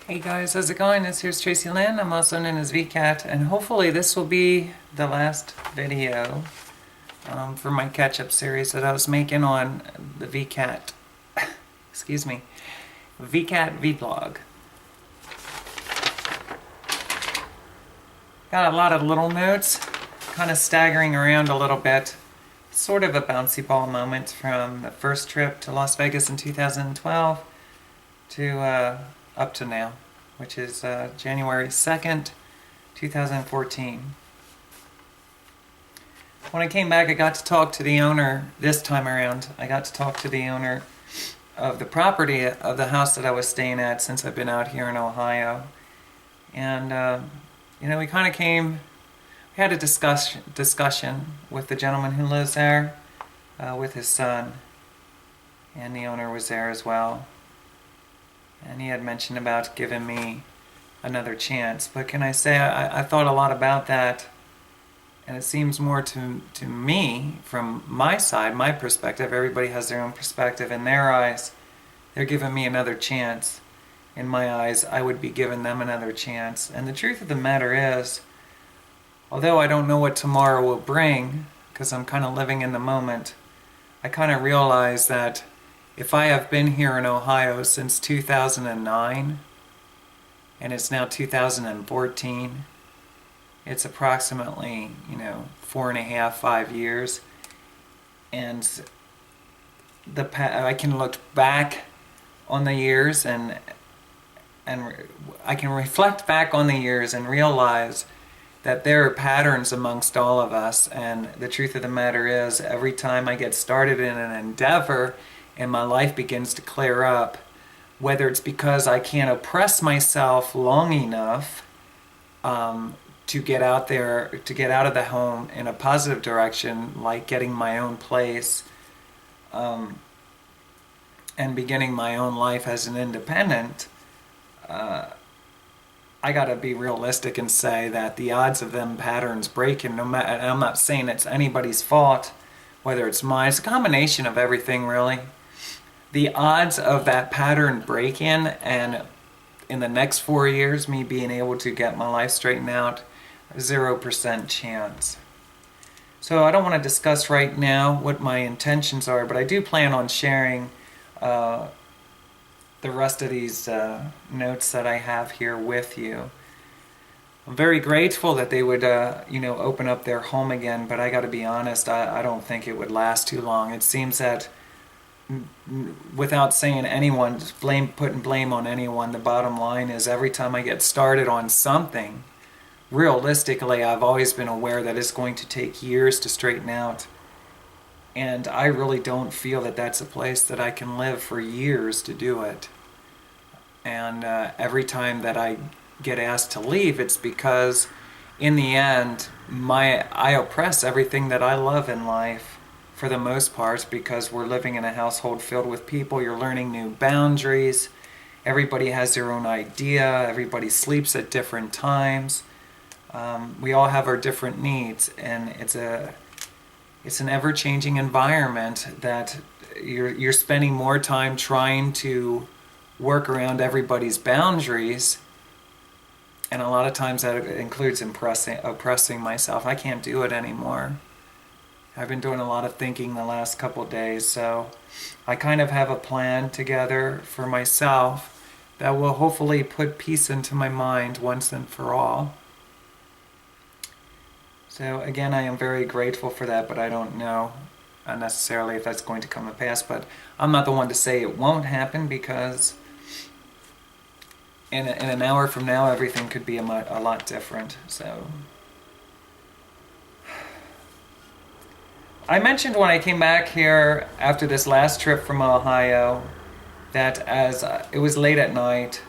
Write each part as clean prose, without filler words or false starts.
Hey guys, how's it going? Here's Tracilyn. I'm also known as VCat, and hopefully this will be the last video for my catch-up series that I was making on the VCat, excuse me, VCat vlog. Got a lot of little notes, kind of staggering around a little bit. Sort of a bouncy ball moment from the first trip to Las Vegas in 2012 to up to now, which is January 2nd, 2014. When I came back, I got to talk to the owner this time around. I got to talk to the owner of the property of the house that I was staying at since I've been out here in Ohio. And, we kind of we had a discussion with the gentleman who lives there with his son. And the owner was there as well. And he had mentioned about giving me another chance. But can I say, I thought a lot about that, and it seems more to me, from my side, my perspective, everybody has their own perspective. In their eyes, they're giving me another chance. In my eyes, I would be giving them another chance. And the truth of the matter is, although I don't know what tomorrow will bring, because I'm kind of living in the moment, I kind of realize that if I have been here in Ohio since 2009, and it's now 2014, it's approximately, 4.5, 5 years, and I can look back on the years and I can reflect back on the years and realize that there are patterns amongst all of us, and the truth of the matter is, every time I get started in an endeavor and my life begins to clear up, whether it's because I can't oppress myself long enough to get out there, to get out of the home in a positive direction, like getting my own place and beginning my own life as an independent, I gotta be realistic and say that the odds of them patterns breaking, no matter, and I'm not saying it's anybody's fault, whether it's mine, it's a combination of everything really. The odds of that pattern breaking and in the next 4 years me being able to get my life straightened out, 0% chance. So I don't want to discuss right now what my intentions are, but I do plan on sharing the rest of these notes that I have here with you. I'm very grateful that they would, open up their home again, but I got to be honest, I don't think it would last too long. It seems that, without saying putting blame on anyone, the bottom line is every time I get started on something, realistically, I've always been aware that it's going to take years to straighten out. And I really don't feel that that's a place that I can live for years to do it. And every time that I get asked to leave, it's because in the end, I oppress everything that I love in life for the most part, because we're living in a household filled with people. You're learning new boundaries. Everybody has their own idea. Everybody sleeps at different times. We all have our different needs, and it's an ever-changing environment that you're spending more time trying to work around everybody's boundaries, and a lot of times that includes oppressing myself. I can't do it anymore. I've been doing a lot of thinking the last couple days, so I kind of have a plan together for myself that will hopefully put peace into my mind once and for all. So again, I am very grateful for that, but I don't know necessarily if that's going to come to pass. But I'm not the one to say it won't happen, because in an hour from now, everything could be a lot different. So I mentioned when I came back here after this last trip from Ohio that as it was late at night,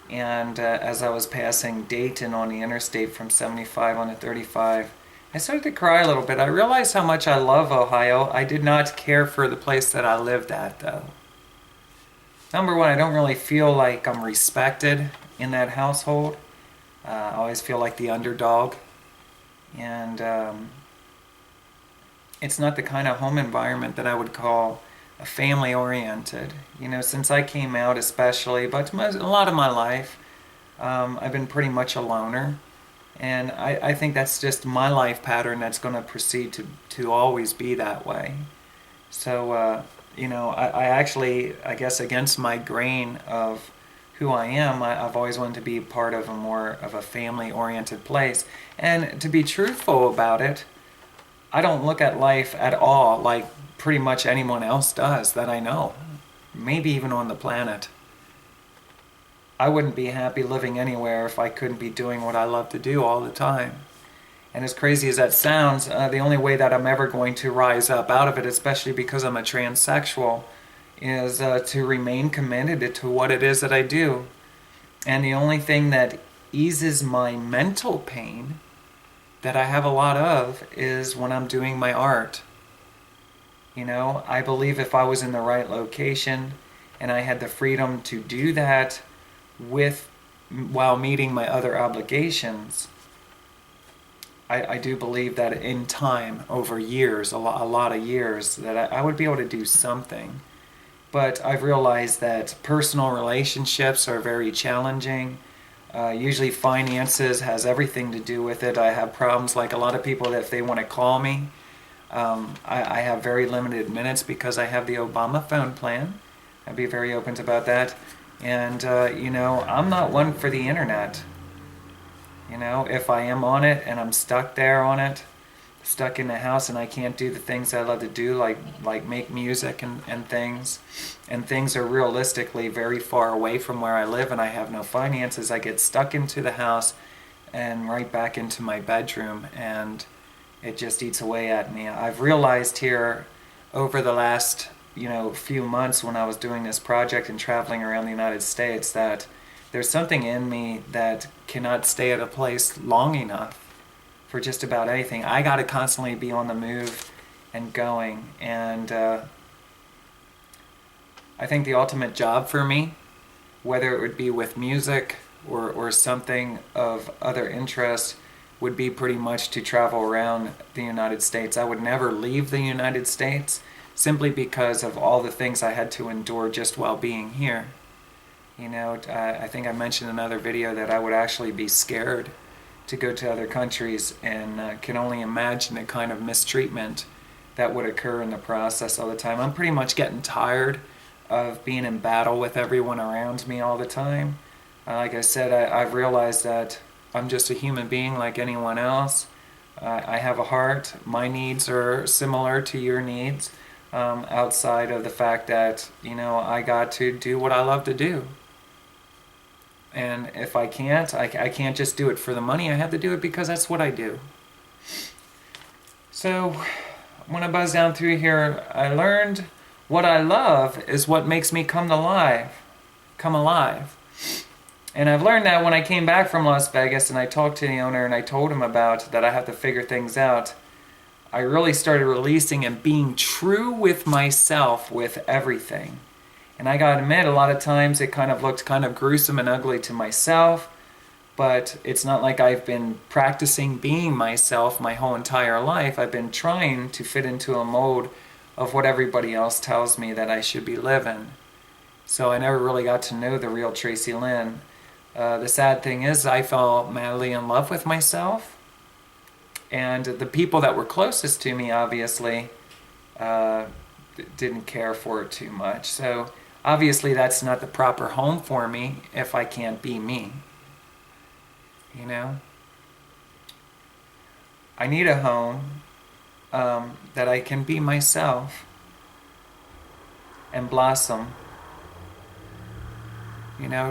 and as I was passing Dayton on the interstate from 75 on to 35, I started to cry a little bit. I realized how much I love Ohio. I did not care for the place that I lived at, though. Number one, I don't really feel like I'm respected in that household. I always feel like the underdog. And it's not the kind of home environment that I would call family oriented. Since I came out especially, but a lot of my life, I've been pretty much a loner. And I think that's just my life pattern that's going to proceed to always be that way. So, I actually, I guess against my grain of who I am, I've always wanted to be part of a more of a family-oriented place. And to be truthful about it, I don't look at life at all like pretty much anyone else does that I know, maybe even on the planet. I wouldn't be happy living anywhere if I couldn't be doing what I love to do all the time. And as crazy as that sounds, the only way that I'm ever going to rise up out of it, especially because I'm a transsexual, is to remain committed to what it is that I do. And the only thing that eases my mental pain, that I have a lot of, is when I'm doing my art. I believe if I was in the right location and I had the freedom to do that while meeting my other obligations, I do believe that in time, over years, a lot of years, that I would be able to do something. But I've realized that personal relationships are very challenging. Usually finances has everything to do with it. I have problems like a lot of people that if they want to call me, I have very limited minutes because I have the Obama phone plan. I'd be very open about that. And, I'm not one for the internet. If I am on it and I'm stuck there on it, stuck in the house and I can't do the things I love to do, like make music and things are realistically very far away from where I live and I have no finances, I get stuck into the house and right back into my bedroom, and it just eats away at me. I've realized here over the last few months when I was doing this project and traveling around the United States that there's something in me that cannot stay at a place long enough for just about anything. I got to constantly be on the move and going. And I think the ultimate job for me, whether it would be with music or something of other interest, would be pretty much to travel around the United States. I would never leave the United States simply because of all the things I had to endure just while being here. I think I mentioned in another video that I would actually be scared to go to other countries and can only imagine the kind of mistreatment that would occur in the process all the time. I'm pretty much getting tired of being in battle with everyone around me all the time. Like I said, I've realized that I'm just a human being like anyone else. I have a heart. My needs are similar to your needs, outside of the fact that, I got to do what I love to do. And if I can't, I can't just do it for the money. I have to do it because that's what I do. So when I buzz down through here, I learned what I love is what makes me come alive. And I've learned that when I came back from Las Vegas and I talked to the owner and I told him about that I have to figure things out, I really started releasing and being true with myself with everything. And I gotta admit, a lot of times it kind of looked kind of gruesome and ugly to myself, but it's not like I've been practicing being myself my whole entire life. I've been trying to fit into a mold of what everybody else tells me that I should be living. So I never really got to know the real Tracilyn. The sad thing is I fell madly in love with myself, and the people that were closest to me obviously didn't care for it too much. So obviously that's not the proper home for me if I can't be me. I need a home that I can be myself and blossom.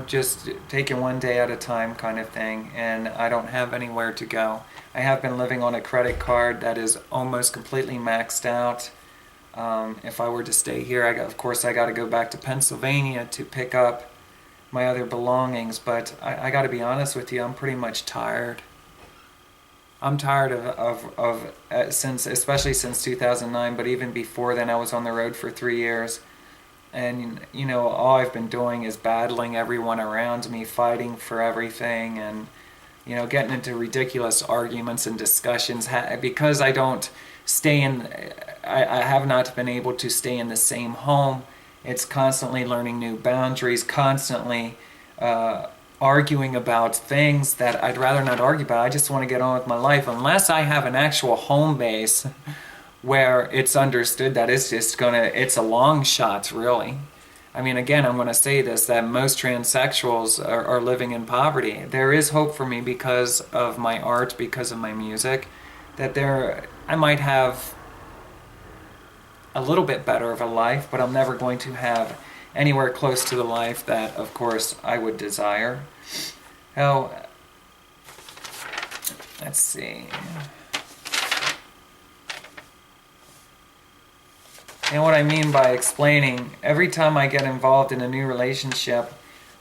Just taking one day at a time kind of thing, and I don't have anywhere to go. I have been living on a credit card that is almost completely maxed out. If I were to stay here, of course I got to go back to Pennsylvania to pick up my other belongings, but I got to be honest with you, I'm pretty much tired. I'm tired especially since 2009, but even before then I was on the road for 3 years. And, all I've been doing is battling everyone around me, fighting for everything, and, getting into ridiculous arguments and discussions. Because I don't stay I have not been able to stay in the same home. It's constantly learning new boundaries, constantly arguing about things that I'd rather not argue about. I just want to get on with my life, unless I have an actual home base where it's understood that it's a long shot, really. I mean, again, I'm going to say this, that most transsexuals are living in poverty. There is hope for me because of my art, because of my music, that I might have a little bit better of a life, but I'm never going to have anywhere close to the life that, of course, I would desire. Oh, let's see. And what I mean by explaining, every time I get involved in a new relationship,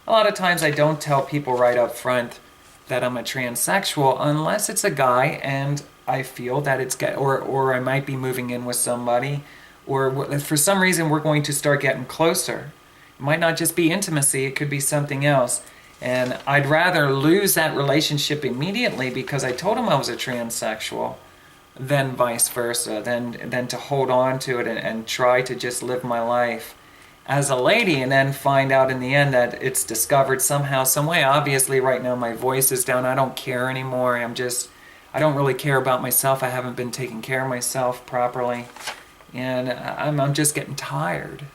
a lot of times I don't tell people right up front that I'm a transsexual unless it's a guy and I feel that or I might be moving in with somebody, or for some reason we're going to start getting closer. It might not just be intimacy, it could be something else. And I'd rather lose that relationship immediately because I told him I was a transsexual than vice versa, than to hold on to it and try to just live my life as a lady and then find out in the end that it's discovered somehow, some way. Obviously right now my voice is down, I don't care anymore, I don't really care about myself, I haven't been taking care of myself properly, and I'm just getting tired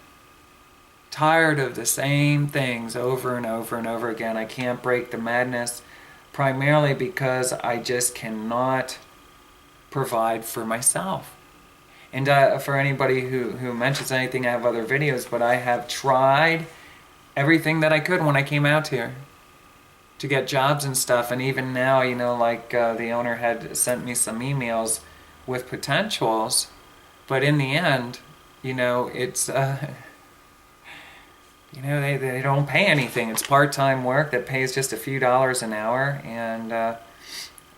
of the same things over and over and over again. I can't break the madness, primarily because I just cannot provide for myself. And for anybody who mentions anything, I have other videos, but I have tried everything that I could when I came out here to get jobs and stuff. And even now, the owner had sent me some emails with potentials, but in the end, it's they don't pay anything. It's part-time work that pays just a few dollars an hour. And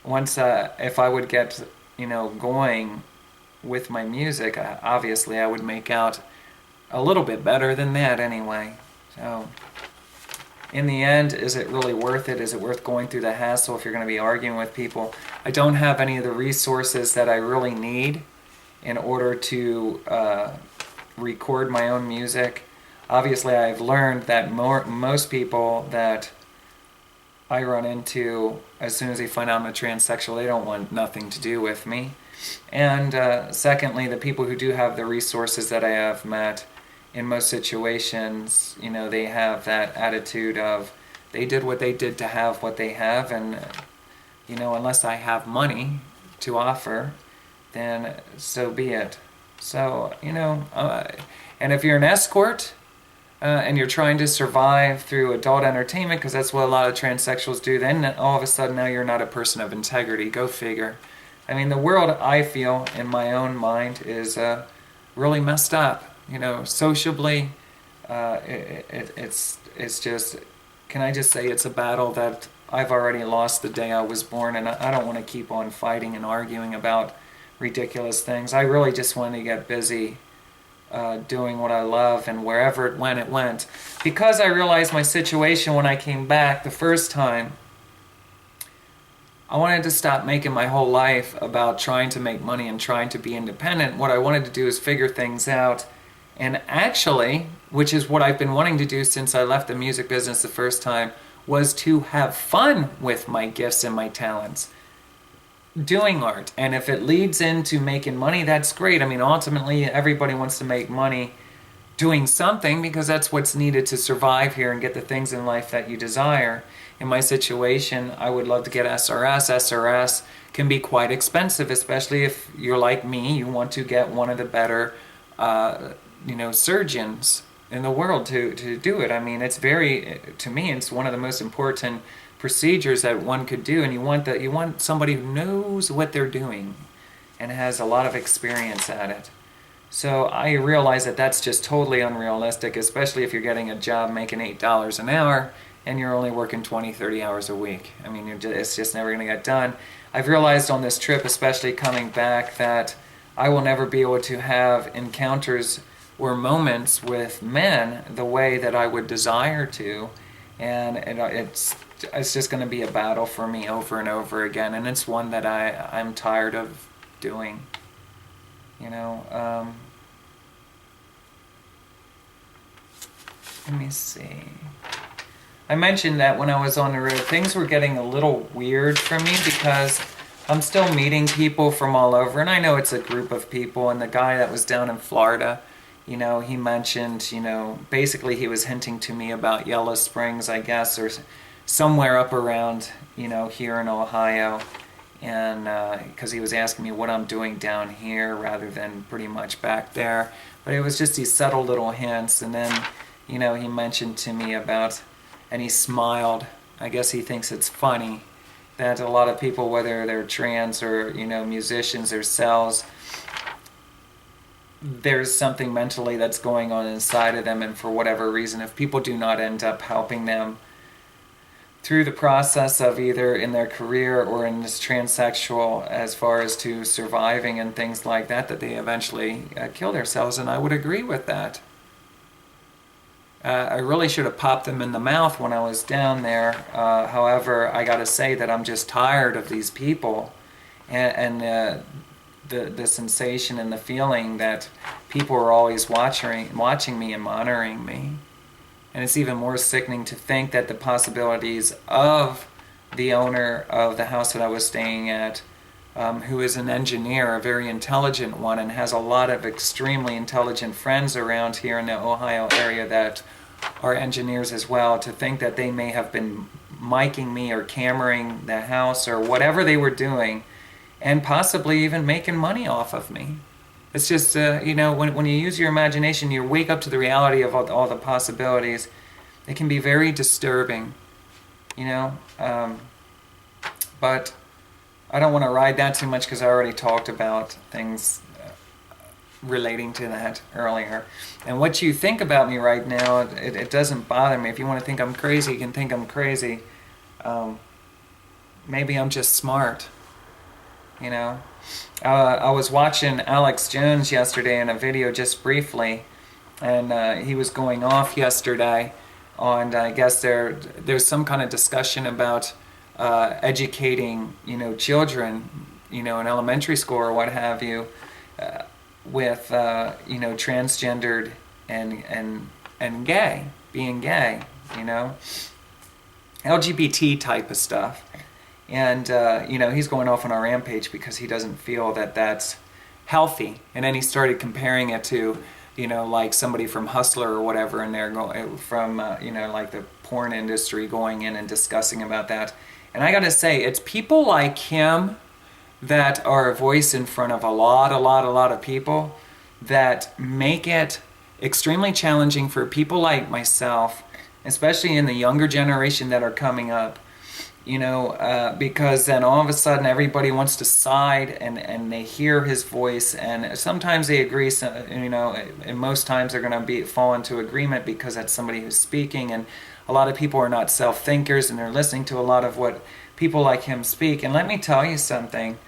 once if I would get going with my music, obviously I would make out a little bit better than that anyway. So in the end, is it really worth it? Is it worth going through the hassle if you're going to be arguing with people? I don't have any of the resources that I really need in order to record my own music. Obviously I've learned that most people that I run into, as soon as they find out I'm a transsexual, they don't want nothing to do with me. And secondly, the people who do have the resources that I have met, in most situations, they have that attitude of they did what they did to have what they have, and unless I have money to offer, then so be it. So and if you're an escort, and you're trying to survive through adult entertainment, because that's what a lot of transsexuals do, then all of a sudden now you're not a person of integrity. Go figure. I mean, the world, I feel, in my own mind, is really messed up. Sociably, it's just, can I just say, it's a battle that I've already lost the day I was born, and I don't want to keep on fighting and arguing about ridiculous things. I really just want to get busy doing what I love, and wherever it went. Because I realized my situation when I came back the first time, I wanted to stop making my whole life about trying to make money and trying to be independent. What I wanted to do is figure things out, and actually, which is what I've been wanting to do since I left the music business the first time, was to have fun with my gifts and my talents, doing art. And if it leads into making money, that's great. I mean, ultimately, everybody wants to make money doing something, because that's what's needed to survive here and get the things in life that you desire. In my situation, I would love to get SRS. SRS can be quite expensive, especially if you're like me, you want to get one of the better surgeons in the world to do it. I mean, to me, it's one of the most important procedures that one could do, and you want somebody who knows what they're doing and has a lot of experience at it. So I realize that that's just totally unrealistic, especially if you're getting a job making $8 an hour and you're only working 20-30 hours a week. I mean, it's just never going to get done. I've realized on this trip, especially coming back, that I will never be able to have encounters or moments with men the way that I would desire to, and it's just going to be a battle for me over and over again, and it's one that I'm tired of doing. Let me see. I mentioned that when I was on the road, things were getting a little weird for me because I'm still meeting people from all over, and I know it's a group of people. And the guy that was down in Florida, he mentioned, basically he was hinting to me about Yellow Springs, I guess, or somewhere up around, here in Ohio. And because he was asking me what I'm doing down here rather than pretty much back there. But it was just these subtle little hints. And then, he mentioned to me about, and he smiled. I guess he thinks it's funny that a lot of people, whether they're trans or, musicians themselves, there's something mentally that's going on inside of them, and for whatever reason, if people do not end up helping them through the process of either in their career or in this transsexual as far as to surviving and things like that, that they eventually kill themselves. And I would agree with that. I really should have popped them in the mouth when I was down there. However, I got to say that I'm just tired of these people, and the sensation and the feeling that people are always watching me and monitoring me. And it's even more sickening to think that the possibilities of the owner of the house that I was staying at, who is an engineer, a very intelligent one, and has a lot of extremely intelligent friends around here in the Ohio area that are engineers as well, to think that they may have been miking me or cameraing the house or whatever they were doing, and possibly even making money off of me. It's just, when you use your imagination, you wake up to the reality of all the possibilities. It can be very disturbing, but I don't want to ride that too much because I already talked about things relating to that earlier. And what you think about me right now, it doesn't bother me. If you want to think I'm crazy, you can think I'm crazy. Maybe I'm just smart, I was watching Alex Jones yesterday in a video just briefly, and he was going off yesterday on, I guess there's some kind of discussion about educating, children, in elementary school or what have you, with, transgendered and gay, being gay, LGBT type of stuff. And, he's going off on a rampage because he doesn't feel that that's healthy. And then he started comparing it to, like somebody from Hustler or whatever, and they're going from, like the porn industry going in and discussing about that. And I got to say, it's people like him that are a voice in front of a lot of people that make it extremely challenging for people like myself, especially in the younger generation that are coming up, because then all of a sudden everybody wants to side, and they hear his voice, and sometimes they agree, and most times they're going to fall into agreement because that's somebody who's speaking, and a lot of people are not self-thinkers, and they're listening to a lot of what people like him speak. And let me tell you something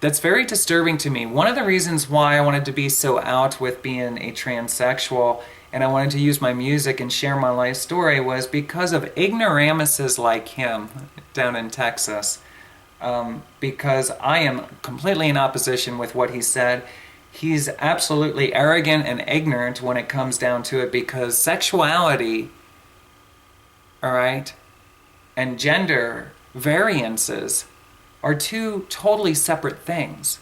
that's very disturbing to me. One of the reasons why I wanted to be so out with being a transsexual, and I wanted to use my music and share my life story, was because of ignoramuses like him down in Texas. Because I am completely in opposition with what he said. He's absolutely arrogant and ignorant when it comes down to it, because sexuality, all right, and gender variances are two totally separate things.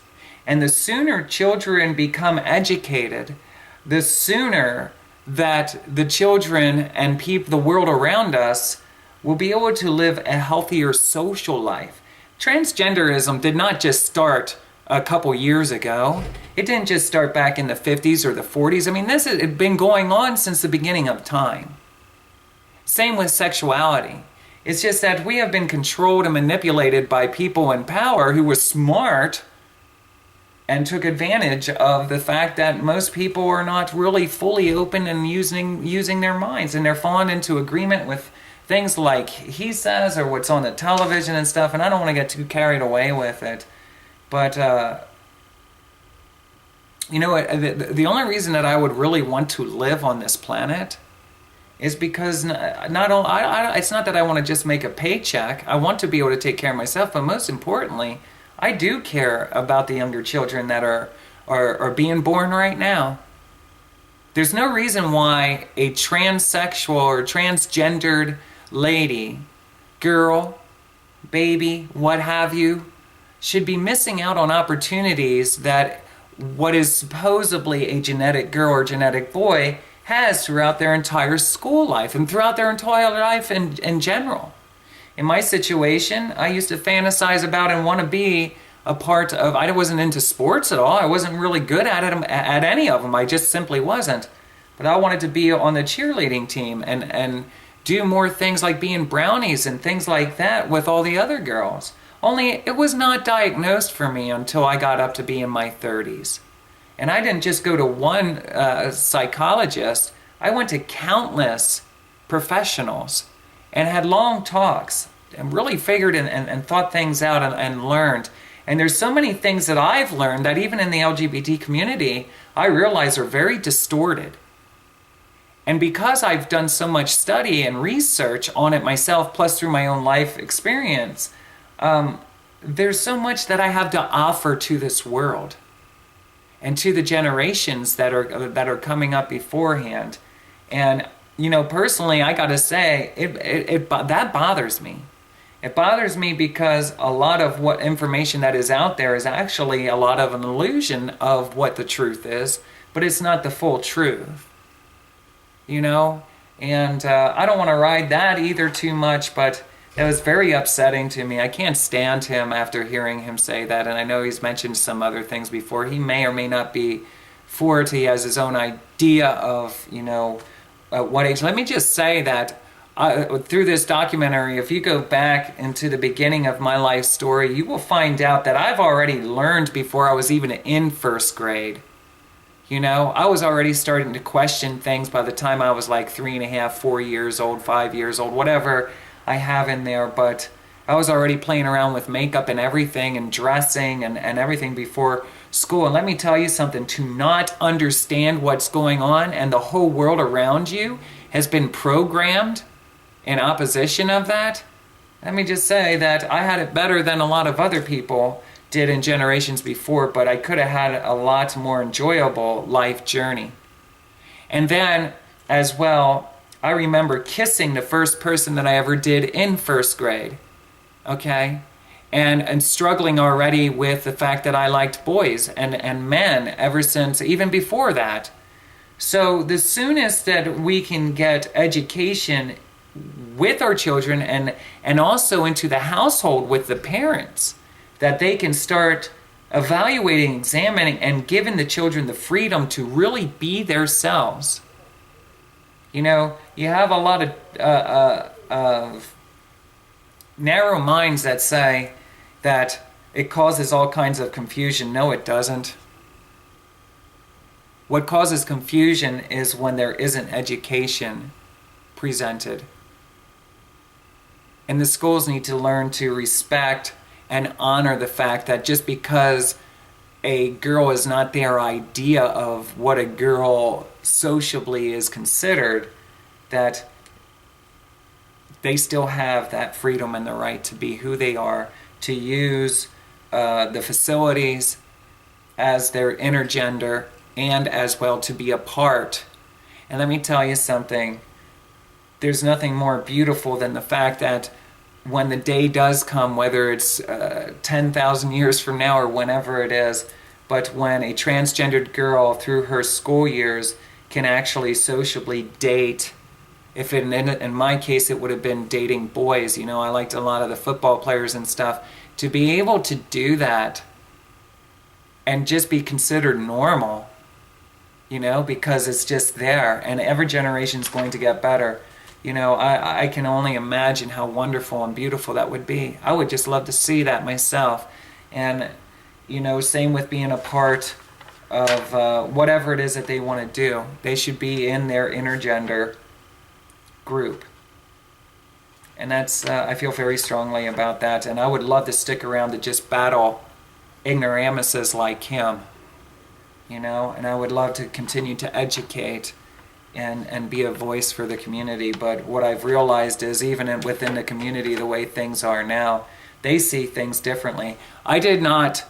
And the sooner children become educated, the sooner that the children and the world around us will be able to live a healthier social life. Transgenderism did not just start a couple years ago. It didn't just start back in the 50s or the 40s. I mean, this has been going on since the beginning of time. Same with sexuality. It's just that we have been controlled and manipulated by people in power who were smart and took advantage of the fact that most people are not really fully open and using their minds, and they're falling into agreement with things like he says or what's on the television and stuff. And I don't want to get too carried away with it, but the only reason that I would really want to live on this planet is because it's not that I want to just make a paycheck. I want to be able to take care of myself, but most importantly, I do care about the younger children that are being born right now. There's no reason why a transsexual or transgendered lady, girl, baby, what have you, should be missing out on opportunities that what is supposedly a genetic girl or genetic boy has throughout their entire school life and throughout their entire life in general. In my situation, I used to fantasize about and want to be a part of, I wasn't into sports at all. I wasn't really good at it, at any of them. I just simply wasn't. But I wanted to be on the cheerleading team and do more things like being brownies and things like that with all the other girls. Only it was not diagnosed for me until I got up to be in my 30s. And I didn't just go to one psychologist. I went to countless professionals and had long talks and really figured and thought things out and learned. And there's so many things that I've learned that even in the LGBT community, I realize are very distorted. And because I've done so much study and research on it myself, plus through my own life experience, there's so much that I have to offer to this world and to the generations that are coming up beforehand. And you know, personally, I gotta say, that bothers me. It bothers me because a lot of what information that is out there is actually a lot of an illusion of what the truth is, but it's not the full truth. You know? And I don't want to ride that either too much, but it was very upsetting to me. I can't stand him after hearing him say that, and I know he's mentioned some other things before. He may or may not be for it. He has his own idea of, you know, what age. Let me just say that through this documentary, if you go back into the beginning of my life story, you will find out that I've already learned before I was even in first grade. You know, I was already starting to question things by the time I was like 3.5, 4 years old, 5 years old, whatever I have in there. But I was already playing around with makeup and everything and dressing and everything before school. And let me tell you something, to not understand what's going on and the whole world around you has been programmed in opposition of that. Let me just say that I had it better than a lot of other people did in generations before, but I could have had a lot more enjoyable life journey. And then, as well, I remember kissing the first person that I ever did in first grade, okay? And struggling already with the fact that I liked boys and men ever since, even before that. So the soonest that we can get education with our children and also into the household with the parents, that they can start evaluating, examining, and giving the children the freedom to really be themselves. You know, you have a lot of narrow minds that say that it causes all kinds of confusion. No, it doesn't. What causes confusion is when there isn't education presented. And the schools need to learn to respect and honor the fact that just because a girl is not their idea of what a girl sociably is considered, that they still have that freedom and the right to be who they are, to use the facilities as their intergender and as well to be a part. And let me tell you something, there's nothing more beautiful than the fact that when the day does come, whether it's 10,000 years from now or whenever it is, but when a transgendered girl through her school years can actually sociably date, if in my case it would have been dating boys, you know, I liked a lot of the football players and stuff, to be able to do that and just be considered normal, you know, because it's just there and every generation's going to get better. You know, I can only imagine how wonderful and beautiful that would be. I would just love to see that myself. And, you know, same with being a part of whatever it is that they want to do. They should be in their intergender group. And that's, I feel very strongly about that. And I would love to stick around to just battle ignoramuses like him. You know, and I would love to continue to educate and be a voice for the community. But what I've realized is even within the community, the way things are now, they see things differently. I did not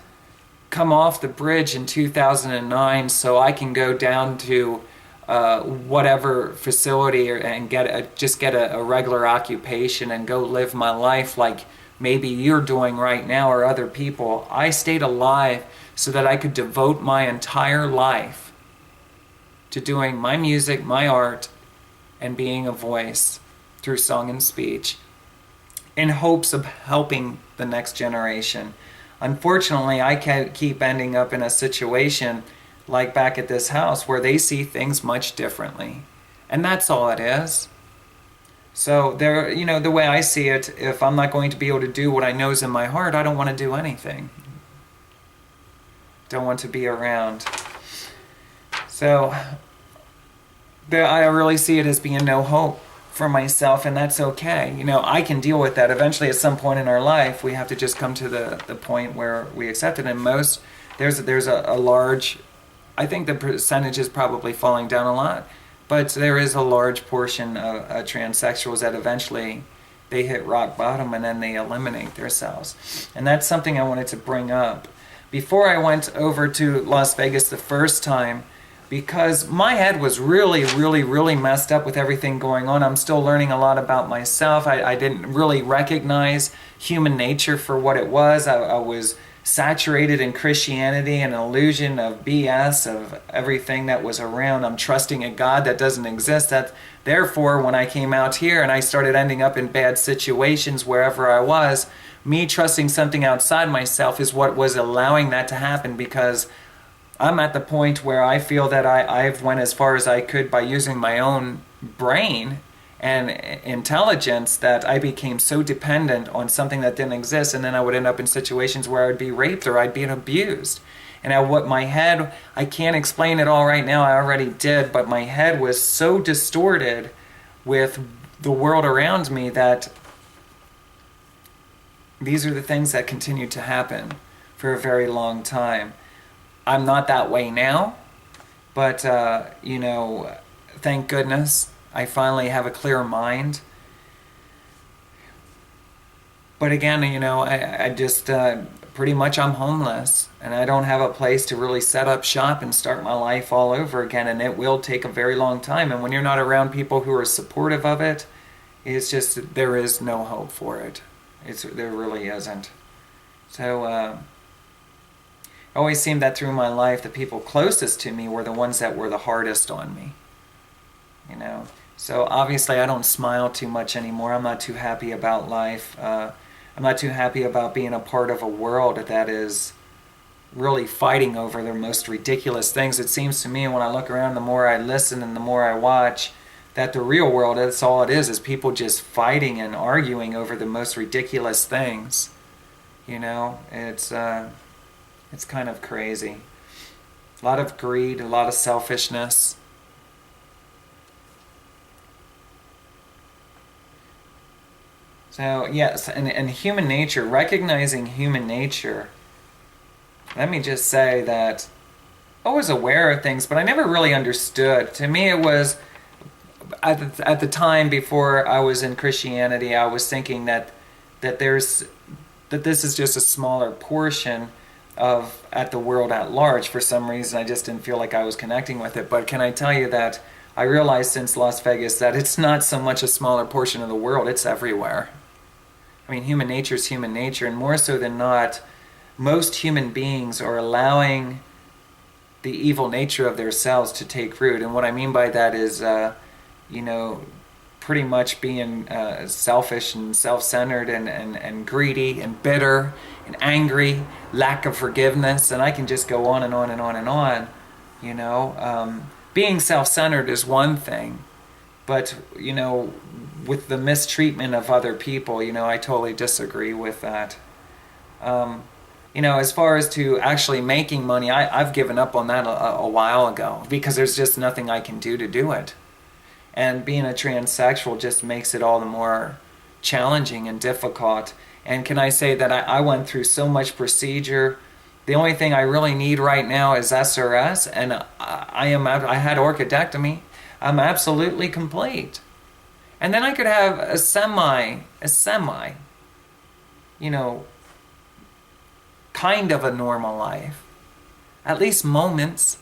come off the bridge in 2009 so I can go down to whatever facility and just get a regular occupation and go live my life like maybe you're doing right now or other people. I stayed alive so that I could devote my entire life to doing my music, my art, and being a voice through song and speech in hopes of helping the next generation. Unfortunately, I keep ending up in a situation like back at this house where they see things much differently. And that's all it is. So there, the way I see it, if I'm not going to be able to do what I know is in my heart, I don't want to do anything. Don't want to be around. So I really see it as being no hope for myself, and that's okay. I can deal with that. Eventually, at some point in our life, we have to just come to the point where we accept it. And there's a large, I think the percentage is probably falling down a lot, but there is a large portion of transsexuals that eventually they hit rock bottom and then they eliminate themselves. And that's something I wanted to bring up. Before I went over to Las Vegas the first time, because my head was really, really, really messed up with everything going on. I'm still learning a lot about myself. I didn't really recognize human nature for what it was. I was saturated in Christianity, an illusion of BS, of everything that was around. I'm trusting a God that doesn't exist. Therefore, when I came out here and I started ending up in bad situations wherever I was, me trusting something outside myself is what was allowing that to happen, because I'm at the point where I feel that I've went as far as I could by using my own brain and intelligence that I became so dependent on something that didn't exist, and then I would end up in situations where I would be raped or I'd be abused. And what my head, I can't explain it all right now, I already did, but my head was so distorted with the world around me that these are the things that continue to happen for a very long time. I'm not that way now, but, thank goodness I finally have a clear mind. But again, I just, pretty much I'm homeless, and I don't have a place to really set up shop and start my life all over again, and it will take a very long time. And when you're not around people who are supportive of it, it's just, there is no hope for it. There really isn't. So, it always seemed that through my life, the people closest to me were the ones that were the hardest on me. So obviously I don't smile too much anymore. I'm not too happy about life. I'm not too happy about being a part of a world that is really fighting over the most ridiculous things. It seems to me when I look around, the more I listen and the more I watch, that the real world, that's all it is people just fighting and arguing over the most ridiculous things. It's kind of crazy. A lot of greed, a lot of selfishness. So, yes, and human nature, recognizing human nature, let me just say that I was aware of things, but I never really understood. To me, it was, at the time before I was in Christianity, I was thinking that this is just a smaller portion at the world at large. For some reason, I just didn't feel like I was connecting with it. But can I tell you that I realized since Las Vegas that it's not so much a smaller portion of the world, it's everywhere. I mean, human nature is human nature, and more so than not, most human beings are allowing the evil nature of themselves to take root. And what I mean by that is, pretty much being selfish and self-centered and greedy and bitter and angry, lack of forgiveness, and I can just go on and on and on and on. Being self-centered is one thing, but with the mistreatment of other people, I totally disagree with that. As far as to actually making money, I've given up on that a while ago, because there's just nothing I can do it. And being a transsexual just makes it all the more challenging and difficult. And can I say that I went through so much procedure. The only thing I really need right now is SRS, and I had orchidectomy. I'm absolutely complete. And then I could have a semi, kind of a normal life. At least moments.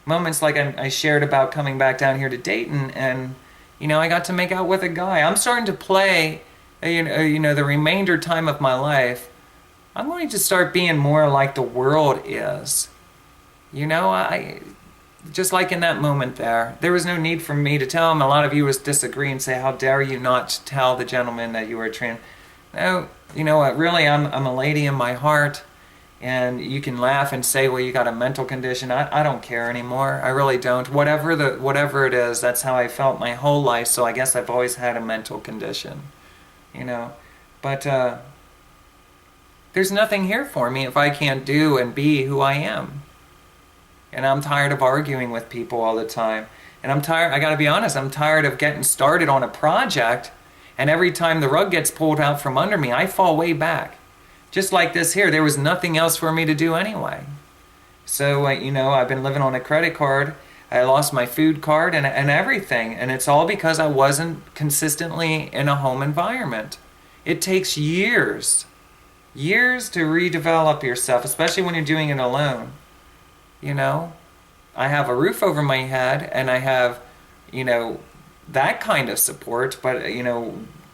Moments like I shared about coming back down here to Dayton, and I got to make out with a guy. I'm starting to play, the remainder time of my life. I'm going to start being more like the world is. I just like in that moment there was no need for me to tell him. A lot of you would disagree and say, how dare you not tell the gentleman that you were trans. No, you know what, really, I'm a lady in my heart, and you can laugh and say, well, you got a mental condition. I don't care anymore. I really don't. Whatever it is, that's how I felt my whole life, so I guess I've always had a mental condition, But there's nothing here for me if I can't do and be who I am. And I'm tired of arguing with people all the time. And I gotta be honest, I'm tired of getting started on a project, and every time the rug gets pulled out from under me, I fall way back. Just like this here, there was nothing else for me to do anyway. So, I've been living on a credit card. I lost my food card and everything. And it's all because I wasn't consistently in a home environment. It takes years to redevelop yourself, especially when you're doing it alone. I have a roof over my head, and I have, that kind of support, but,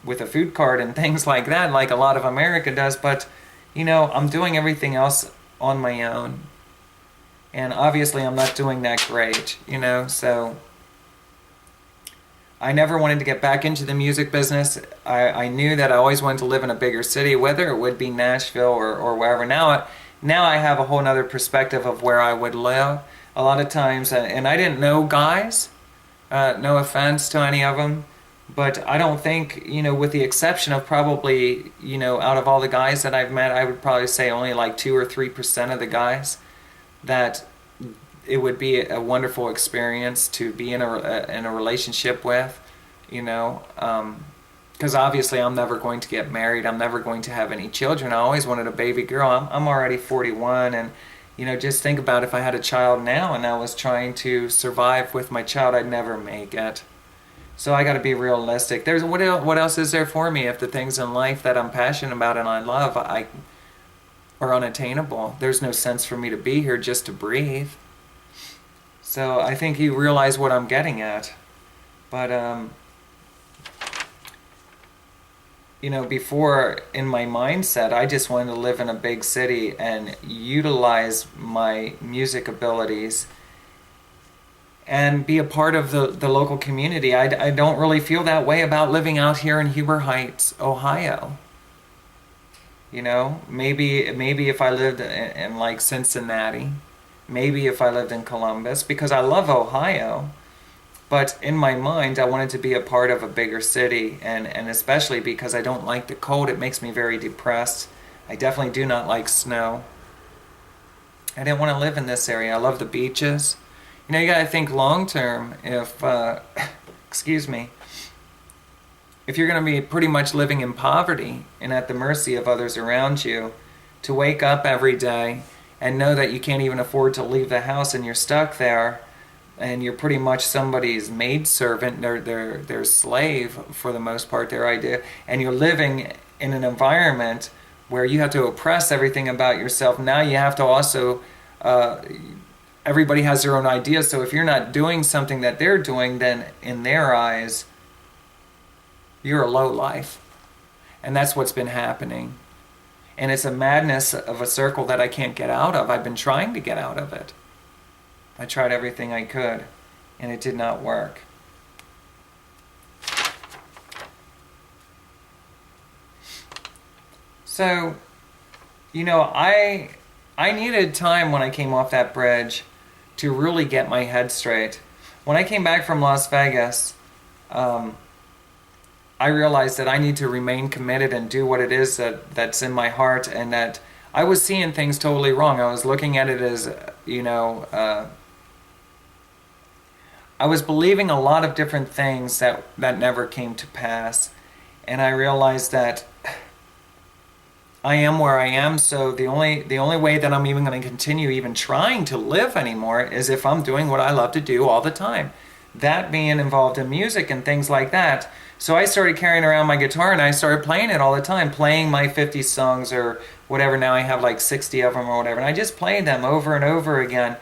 with a food card and things like that, like a lot of America does, but, I'm doing everything else on my own. And obviously I'm not doing that great, so I never wanted to get back into the music business. I knew that I always wanted to live in a bigger city, whether it would be Nashville or wherever. Now I have a whole other perspective of where I would live. A lot of times, and I didn't know guys, no offense to any of them, but I don't think, with the exception of probably, out of all the guys that I've met, I would probably say only like 2 or 3% of the guys, that it would be a wonderful experience to be in a relationship with, because obviously I'm never going to get married. I'm never going to have any children. I always wanted a baby girl. I'm already 41, and just think about if I had a child now and I was trying to survive with my child, I'd never make it. So I got to be realistic. What else is there for me if the things in life that I'm passionate about and I love are unattainable? There's no sense for me to be here just to breathe. So I think you realize what I'm getting at. But before, in my mindset, I just wanted to live in a big city and utilize my music abilities and be a part of the local community. I don't really feel that way about living out here in Huber Heights, Ohio. Maybe if I lived in like Cincinnati, maybe if I lived in Columbus, because I love Ohio. But in my mind, I wanted to be a part of a bigger city, and especially because I don't like the cold. It makes me very depressed. I definitely do not like snow. I didn't want to live in this area. I love the beaches. You got to think long term. If, excuse me, if you're going to be pretty much living in poverty and at the mercy of others around you, to wake up every day and know that you can't even afford to leave the house and you're stuck there, and you're pretty much somebody's maidservant, their slave for the most part, their idea, and you're living in an environment where you have to oppress everything about yourself. Now you have to also, everybody has their own ideas, so if you're not doing something that they're doing, then in their eyes, you're a lowlife. And that's what's been happening. And it's a madness of a circle that I can't get out of. I've been trying to get out of it. I tried everything I could, and it did not work. So, I needed time when I came off that bridge to really get my head straight. When I came back from Las Vegas, I realized that I need to remain committed and do what it is that's in my heart, and that I was seeing things totally wrong. I was looking at it as, I was believing a lot of different things that never came to pass. And I realized that I am where I am, so the only way that I'm even going to continue even trying to live anymore is if I'm doing what I love to do all the time. That being involved in music and things like that. So I started carrying around my guitar and I started playing it all the time, playing my 50 songs or whatever. Now I have like 60 of them or whatever. And I just played them over and over again.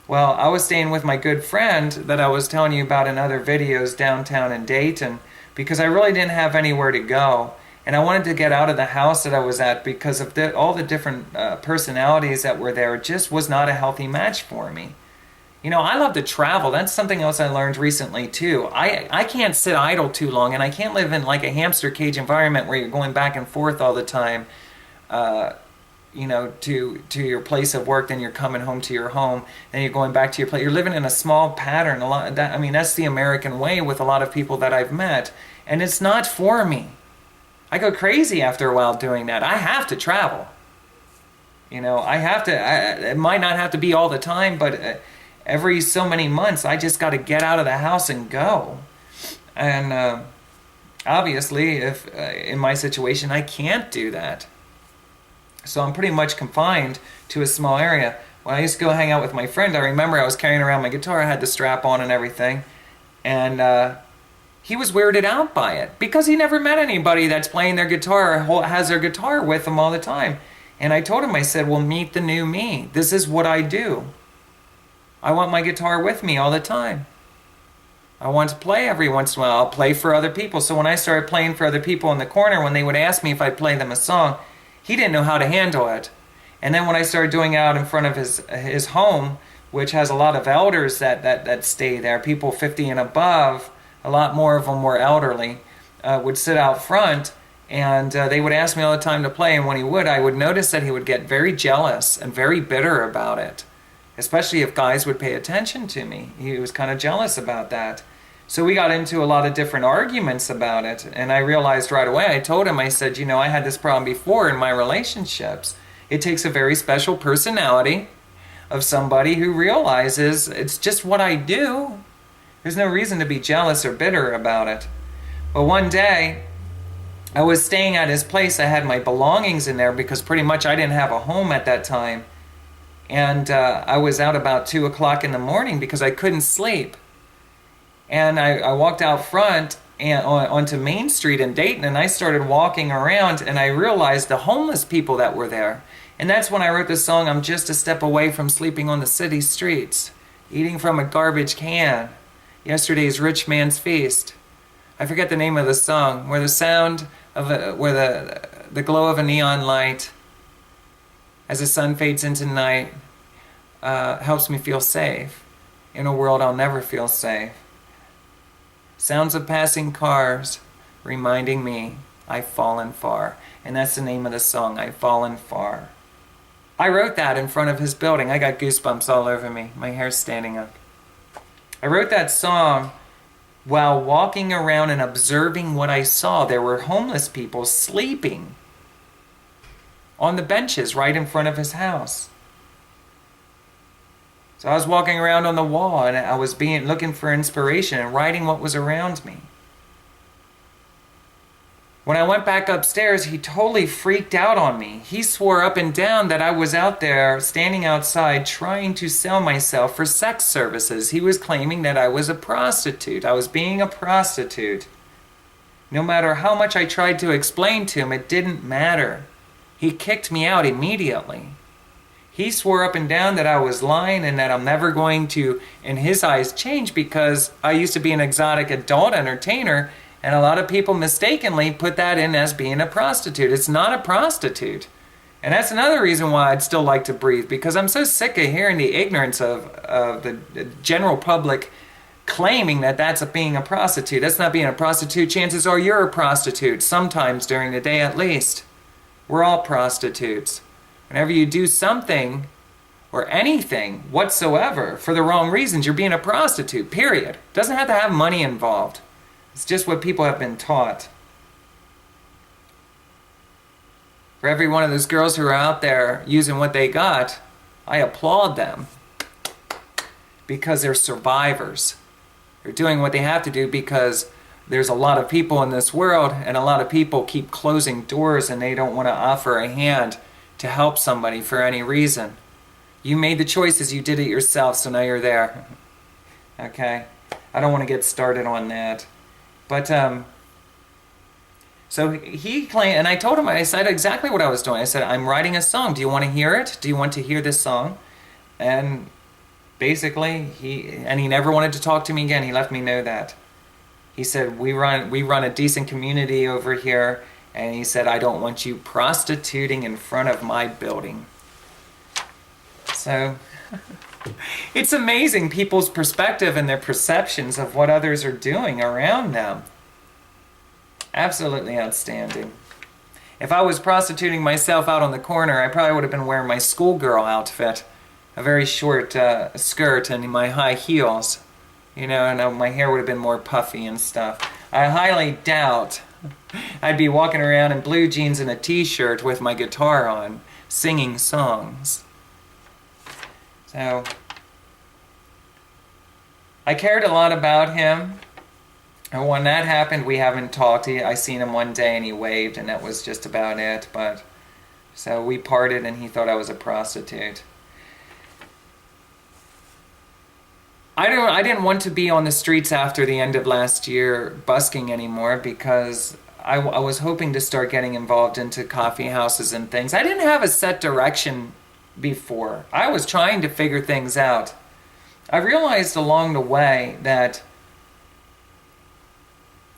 Well, I was staying with my good friend that I was telling you about in other videos downtown in Dayton because I really didn't have anywhere to go. And I wanted to get out of the house that I was at because of all the different personalities that were there. It just was not a healthy match for me. You know, I love to travel. That's something else I learned recently too. I can't sit idle too long, and I can't live in like a hamster cage environment where you're going back and forth all the time. You know, to your place of work, then you're coming home to your home, then you're going back to your place. You're living in a small pattern. A lot of that, I mean, that's the American way with a lot of people that I've met, and it's not for me. I go crazy after a while doing that. I have to travel. You know, I have to. It might not have to be all the time, but every so many months, I just got to get out of the house and go. And obviously, if in my situation, I can't do that. So I'm pretty much confined to a small area. When I used to go hang out with my friend, I remember I was carrying around my guitar. I had the strap on and everything. And he was weirded out by it because he never met anybody that's playing their guitar or has their guitar with them all the time. And I told him, I said, well, meet the new me. This is what I do. I want my guitar with me all the time. I want to play every once in a while. I'll play for other people. So when I started playing for other people in the corner, when they would ask me if I'd play them a song, he didn't know how to handle it. And then when I started doing it out in front of his home, which has a lot of elders that stay there, people 50 and above, a lot more of them were elderly, would sit out front, and they would ask me all the time to play, and when he would, I would notice that he would get very jealous and very bitter about it, especially if guys would pay attention to me. He was kind of jealous about that. So we got into a lot of different arguments about it, and I realized right away, I told him, I said, you know, I had this problem before in my relationships. It takes a very special personality of somebody who realizes it's just what I do. There's no reason to be jealous or bitter about it. But one day, I was staying at his place. I had my belongings in there because pretty much I didn't have a home at that time. And I was out about 2 o'clock in the morning because I couldn't sleep. And I walked out front and onto Main Street in Dayton, and I started walking around, and I realized the homeless people that were there. And that's when I wrote the song, I'm just a step away from sleeping on the city streets, eating from a garbage can, yesterday's rich man's feast. I forget the name of the song, where the sound of where the glow of a neon light as the sun fades into night helps me feel safe in a world I'll never feel safe. Sounds of passing cars reminding me I've fallen far. And that's the name of the song, I've fallen far. I wrote that in front of his building. I got goosebumps all over me. My hair's standing up. I wrote that song while walking around and observing what I saw. There were homeless people sleeping on the benches right in front of his house. So I was walking around on the wall, and I was looking for inspiration and writing what was around me. When I went back upstairs, he totally freaked out on me. He swore up and down that I was out there standing outside trying to sell myself for sex services. He was claiming that I was a prostitute. I was being a prostitute. No matter how much I tried to explain to him, it didn't matter. He kicked me out immediately. He swore up and down that I was lying and that I'm never going to, in his eyes, change because I used to be an exotic adult entertainer, and a lot of people mistakenly put that in as being a prostitute. It's not a prostitute. And that's another reason why I'd still like to breathe, because I'm so sick of hearing the ignorance of the general public claiming that that's being a prostitute. That's not being a prostitute. Chances are you're a prostitute, sometimes during the day at least. We're all prostitutes. Whenever you do something or anything whatsoever for the wrong reasons, you're being a prostitute, period. Doesn't have to have money involved. It's just what people have been taught. For every one of those girls who are out there using what they got, I applaud them because they're survivors. They're doing what they have to do because there's a lot of people in this world, and a lot of people keep closing doors and they don't want to offer a hand to help somebody for any reason. You made the choices, you did it yourself, so now you're there. Okay? I don't want to get started on that. But, so he claimed, and I told him, I said exactly what I was doing. I said, I'm writing a song. Do you want to hear it? Do you want to hear this song? And basically, he never wanted to talk to me again. He left me know that. He said, we run a decent community over here, and he said, I don't want you prostituting in front of my building. So it's amazing people's perspective and their perceptions of what others are doing around them. Absolutely outstanding. If I was prostituting myself out on the corner, I probably would have been wearing my schoolgirl outfit, a very short skirt and my high heels, you know, and my hair would have been more puffy and stuff. I highly doubt I'd be walking around in blue jeans and a t-shirt with my guitar on, singing songs. So, I cared a lot about him. And when that happened, we haven't talked. I seen him one day and he waved, and that was just about it. But so we parted, and he thought I was a prostitute. I didn't want to be on the streets after the end of last year busking anymore, because I was hoping to start getting involved into coffee houses and things. I didn't have a set direction before. I was trying to figure things out. I realized along the way that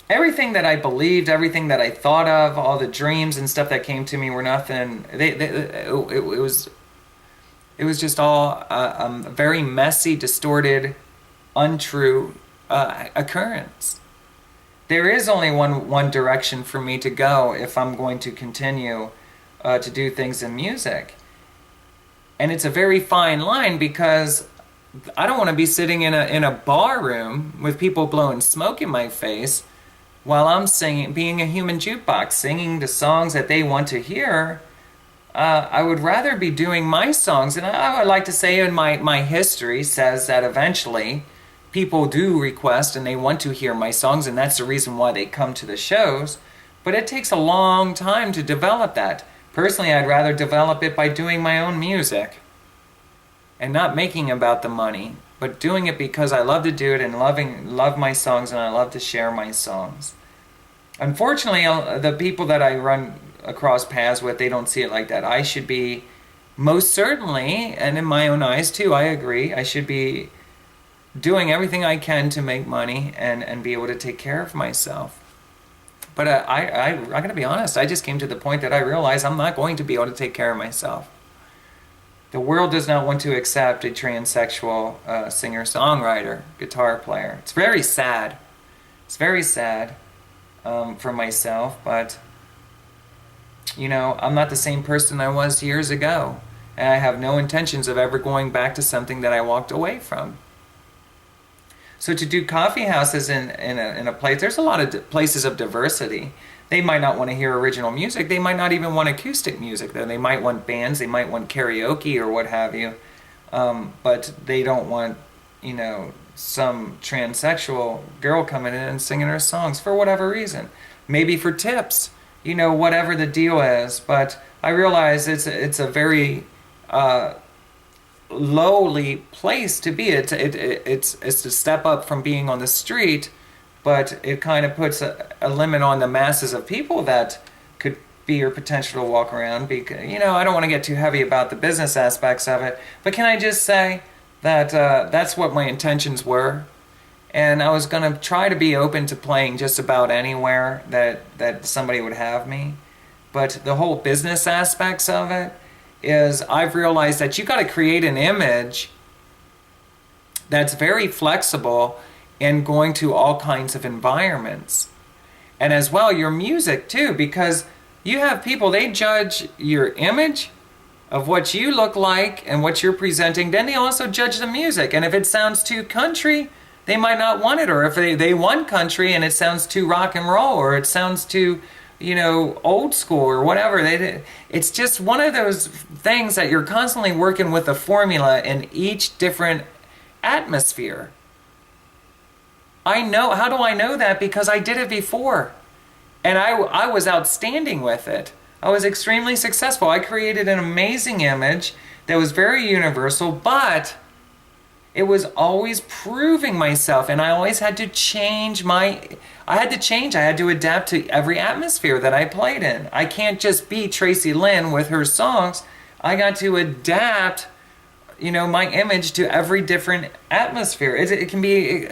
everything that I believed, everything that I thought of, all the dreams and stuff that came to me were nothing. It was just all a very messy, distorted, untrue occurrence. There is only one direction for me to go if I'm going to continue to do things in music. And it's a very fine line, because I don't want to be sitting in a bar room with people blowing smoke in my face while I'm singing, being a human jukebox, singing the songs that they want to hear. I would rather be doing my songs, and I would like to say in my history says that eventually people do request and they want to hear my songs, and that's the reason why they come to the shows. But it takes a long time to develop that. Personally, I'd rather develop it by doing my own music and not making about the money, but doing it because I love to do it and love my songs, and I love to share my songs. Unfortunately, the people that I run across paths with, they don't see it like that. I should be, most certainly, and in my own eyes too, I agree, I should be doing everything I can to make money and be able to take care of myself. But I'm going to be honest, I just came to the point that I realized I'm not going to be able to take care of myself. The world does not want to accept a transsexual singer-songwriter, guitar player. It's very sad. It's very sad for myself, but, you know, I'm not the same person I was years ago. And I have no intentions of ever going back to something that I walked away from. So to do coffee houses in a place, there's a lot of places of diversity. They might not want to hear original music. They might not even want acoustic music. They might want bands. They might want karaoke or what have you. But they don't want, you know, some transsexual girl coming in and singing her songs for whatever reason. Maybe for tips, you know, whatever the deal is. But I realize it's a very lowly place to be. It's a step up from being on the street, but it kind of puts a limit on the masses of people that could be your potential to walk around. Because, you know, I don't want to get too heavy about the business aspects of it, but can I just say that that's what my intentions were, and I was going to try to be open to playing just about anywhere that somebody would have me. But the whole business aspects of it is, I've realized that you got to create an image that's very flexible in going to all kinds of environments. And as well, your music too, because you have people, they judge your image of what you look like and what you're presenting, then they also judge the music. And if it sounds too country, they might not want it. Or if they want country and it sounds too rock and roll, or it sounds too, you know, old school or whatever. It's just one of those things that you're constantly working with a formula in each different atmosphere. I know, how do I know that? Because I did it before. And I was outstanding with it. I was extremely successful. I created an amazing image that was very universal, but it was always proving myself, and I always had to change I had to adapt to every atmosphere that I played in. I can't just be Tracilyn with her songs. I got to adapt my image to every different atmosphere. It can be,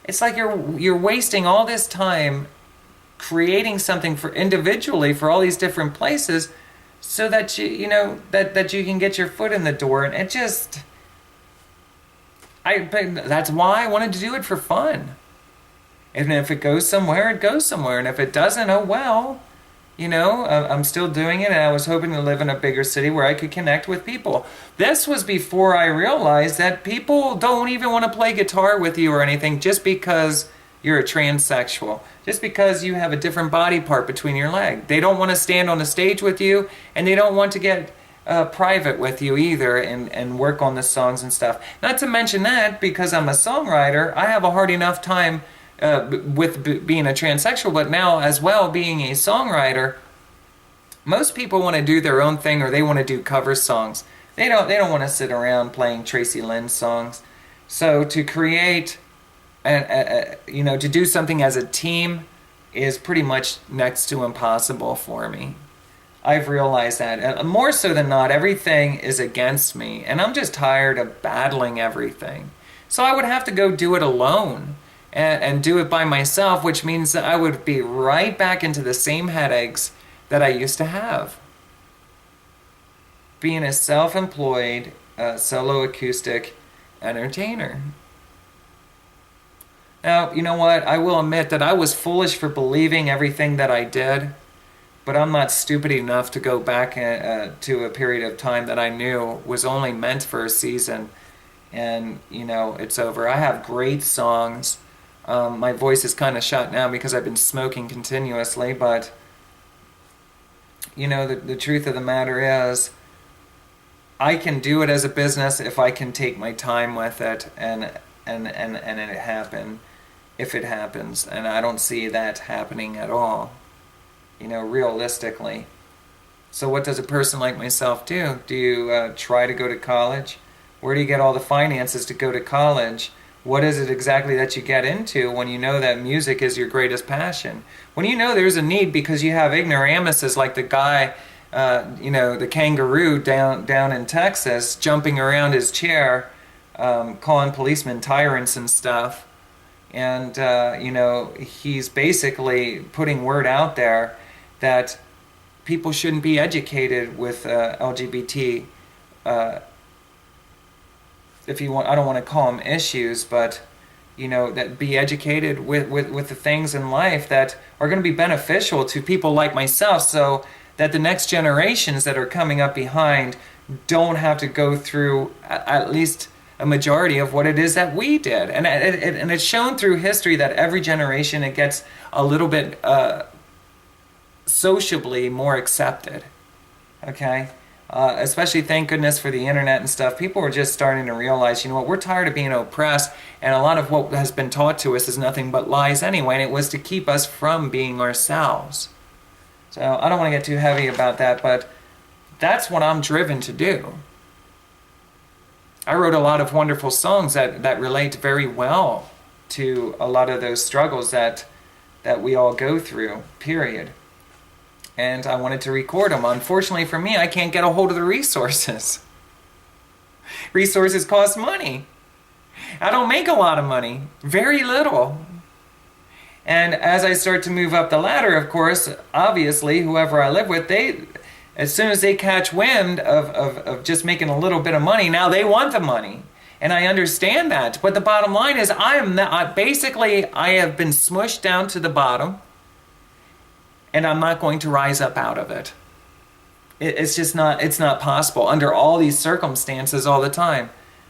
it's like you're wasting all this time creating something for individually for all these different places, so that that you can get your foot in the door. And it just, that's why I wanted to do it for fun. And if it goes somewhere, it goes somewhere. And if it doesn't, oh well. I'm still doing it, and I was hoping to live in a bigger city where I could connect with people. This was before I realized that people don't even want to play guitar with you or anything just because you're a transsexual, just because you have a different body part between your legs. They don't want to stand on the stage with you, and they don't want to get private with you either and work on the songs and stuff. Not to mention that, because I'm a songwriter, I have a hard enough time with being a transsexual, but now as well being a songwriter, most people want to do their own thing, or they want to do cover songs. They don't want to sit around playing Tracilyn songs. So to create, to do something as a team is pretty much next to impossible for me. I've realized that. And more so than not, everything is against me, and I'm just tired of battling everything. So I would have to go do it alone. And do it by myself, which means that I would be right back into the same headaches that I used to have. Being a self-employed solo acoustic entertainer. Now, you know what? I will admit that I was foolish for believing everything that I did, but I'm not stupid enough to go back to a period of time that I knew was only meant for a season, and, it's over. I have great songs. My voice is kind of shot now because I've been smoking continuously, but the truth of the matter is, I can do it as a business if I can take my time with it, and it happen if it happens, and I don't see that happening at all, realistically. So what does a person like myself do? Do you try to go to college? Where do you get all the finances to go to college? What is it exactly that you get into when you know that music is your greatest passion? When you know there's a need because you have ignoramuses like the guy, the kangaroo down in Texas, jumping around his chair, calling policemen tyrants and stuff. And, he's basically putting word out there that people shouldn't be educated with LGBT if you want, I don't want to call them issues, but that be educated with the things in life that are going to be beneficial to people like myself, so that the next generations that are coming up behind don't have to go through at least a majority of what it is that we did. And it's shown through history that every generation, it gets a little bit sociably more accepted. Okay? Especially, thank goodness for the internet and stuff. People are just starting to realize, we're tired of being oppressed, and a lot of what has been taught to us is nothing but lies anyway, and it was to keep us from being ourselves. So I don't want to get too heavy about that, but that's what I'm driven to do. I wrote a lot of wonderful songs that relate very well to a lot of those struggles that we all go through, period. And I wanted to record them. Unfortunately for me, I can't get a hold of the resources. Resources cost money. I don't make a lot of money. Very little. And as I start to move up the ladder, of course, obviously, whoever I live with, as soon as they catch wind of just making a little bit of money, now they want the money. And I understand that. But the bottom line is, I have been smushed down to the bottom. And I'm not going to rise up out of it. It's not possible under all these circumstances all the time.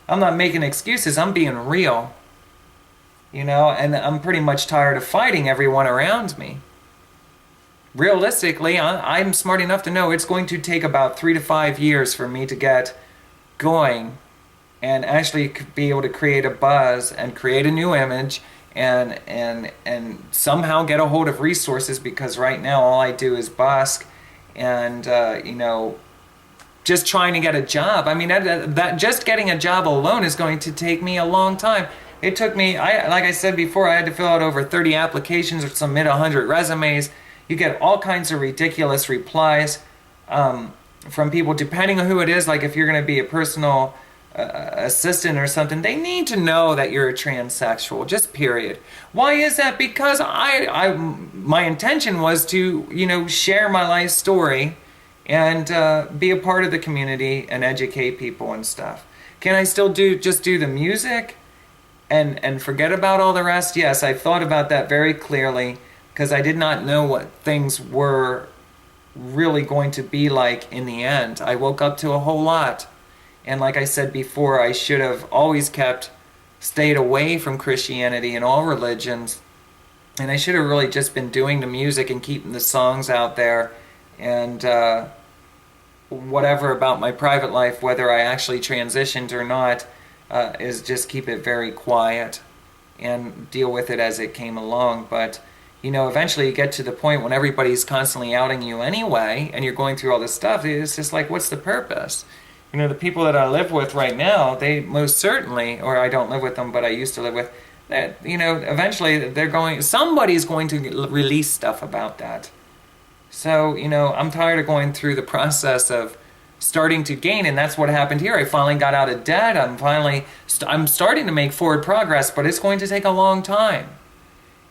I'm not making excuses, I'm being real. And I'm pretty much tired of fighting everyone around me. Realistically, I'm smart enough to know it's going to take about 3 to 5 years for me to get going and actually be able to create a buzz and create a new image and somehow get a hold of resources, because right now all I do is busk and just trying to get a job. I mean, that just getting a job alone is going to take me a long time. It took me, like I said before, I had to fill out over 30 applications or submit 100 resumes. You get all kinds of ridiculous replies from people, depending on who it is. Like if you're going to be a personal assistant or something, they need to know that you're a transsexual, just period. Why is that? Because my intention was to, share my life story and be a part of the community and educate people and stuff. Can I still just do the music and forget about all the rest? Yes, I thought about that very clearly because I did not know what things were really going to be like in the end. I woke up to a whole lot. And like I said before, I should have always stayed away from Christianity and all religions. And I should have really just been doing the music and keeping the songs out there. And whatever about my private life, whether I actually transitioned or not, is just keep it very quiet and deal with it as it came along. But, eventually you get to the point when everybody's constantly outing you anyway, and you're going through all this stuff, it's just like, what's the purpose? The people that I live with right now, they most certainly, or I don't live with them, but I used to live with, that, eventually somebody's going to release stuff about that. So, I'm tired of going through the process of starting to gain, and that's what happened here. I finally got out of debt. I'm starting to make forward progress, but it's going to take a long time.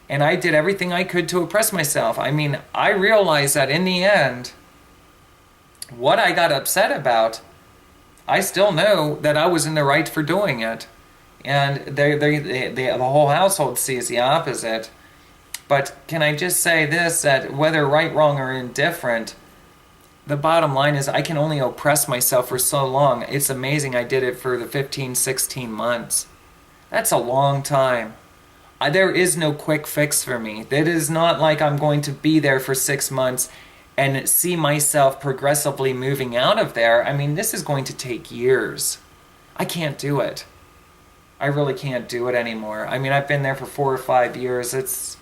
And I did everything I could to oppress myself. I realized that in the end, what I got upset about, I still know that I was in the right for doing it. And the whole household sees the opposite. But can I just say this, that whether right, wrong, or indifferent, the bottom line is I can only oppress myself for so long. It's amazing I did it for the 15, 16 months. That's a long time. There is no quick fix for me. It is not like I'm going to be there for 6 months and see myself progressively moving out of there. This is going to take years. I can't do it. I really can't do it anymore. I've been there for 4 or 5 years. It's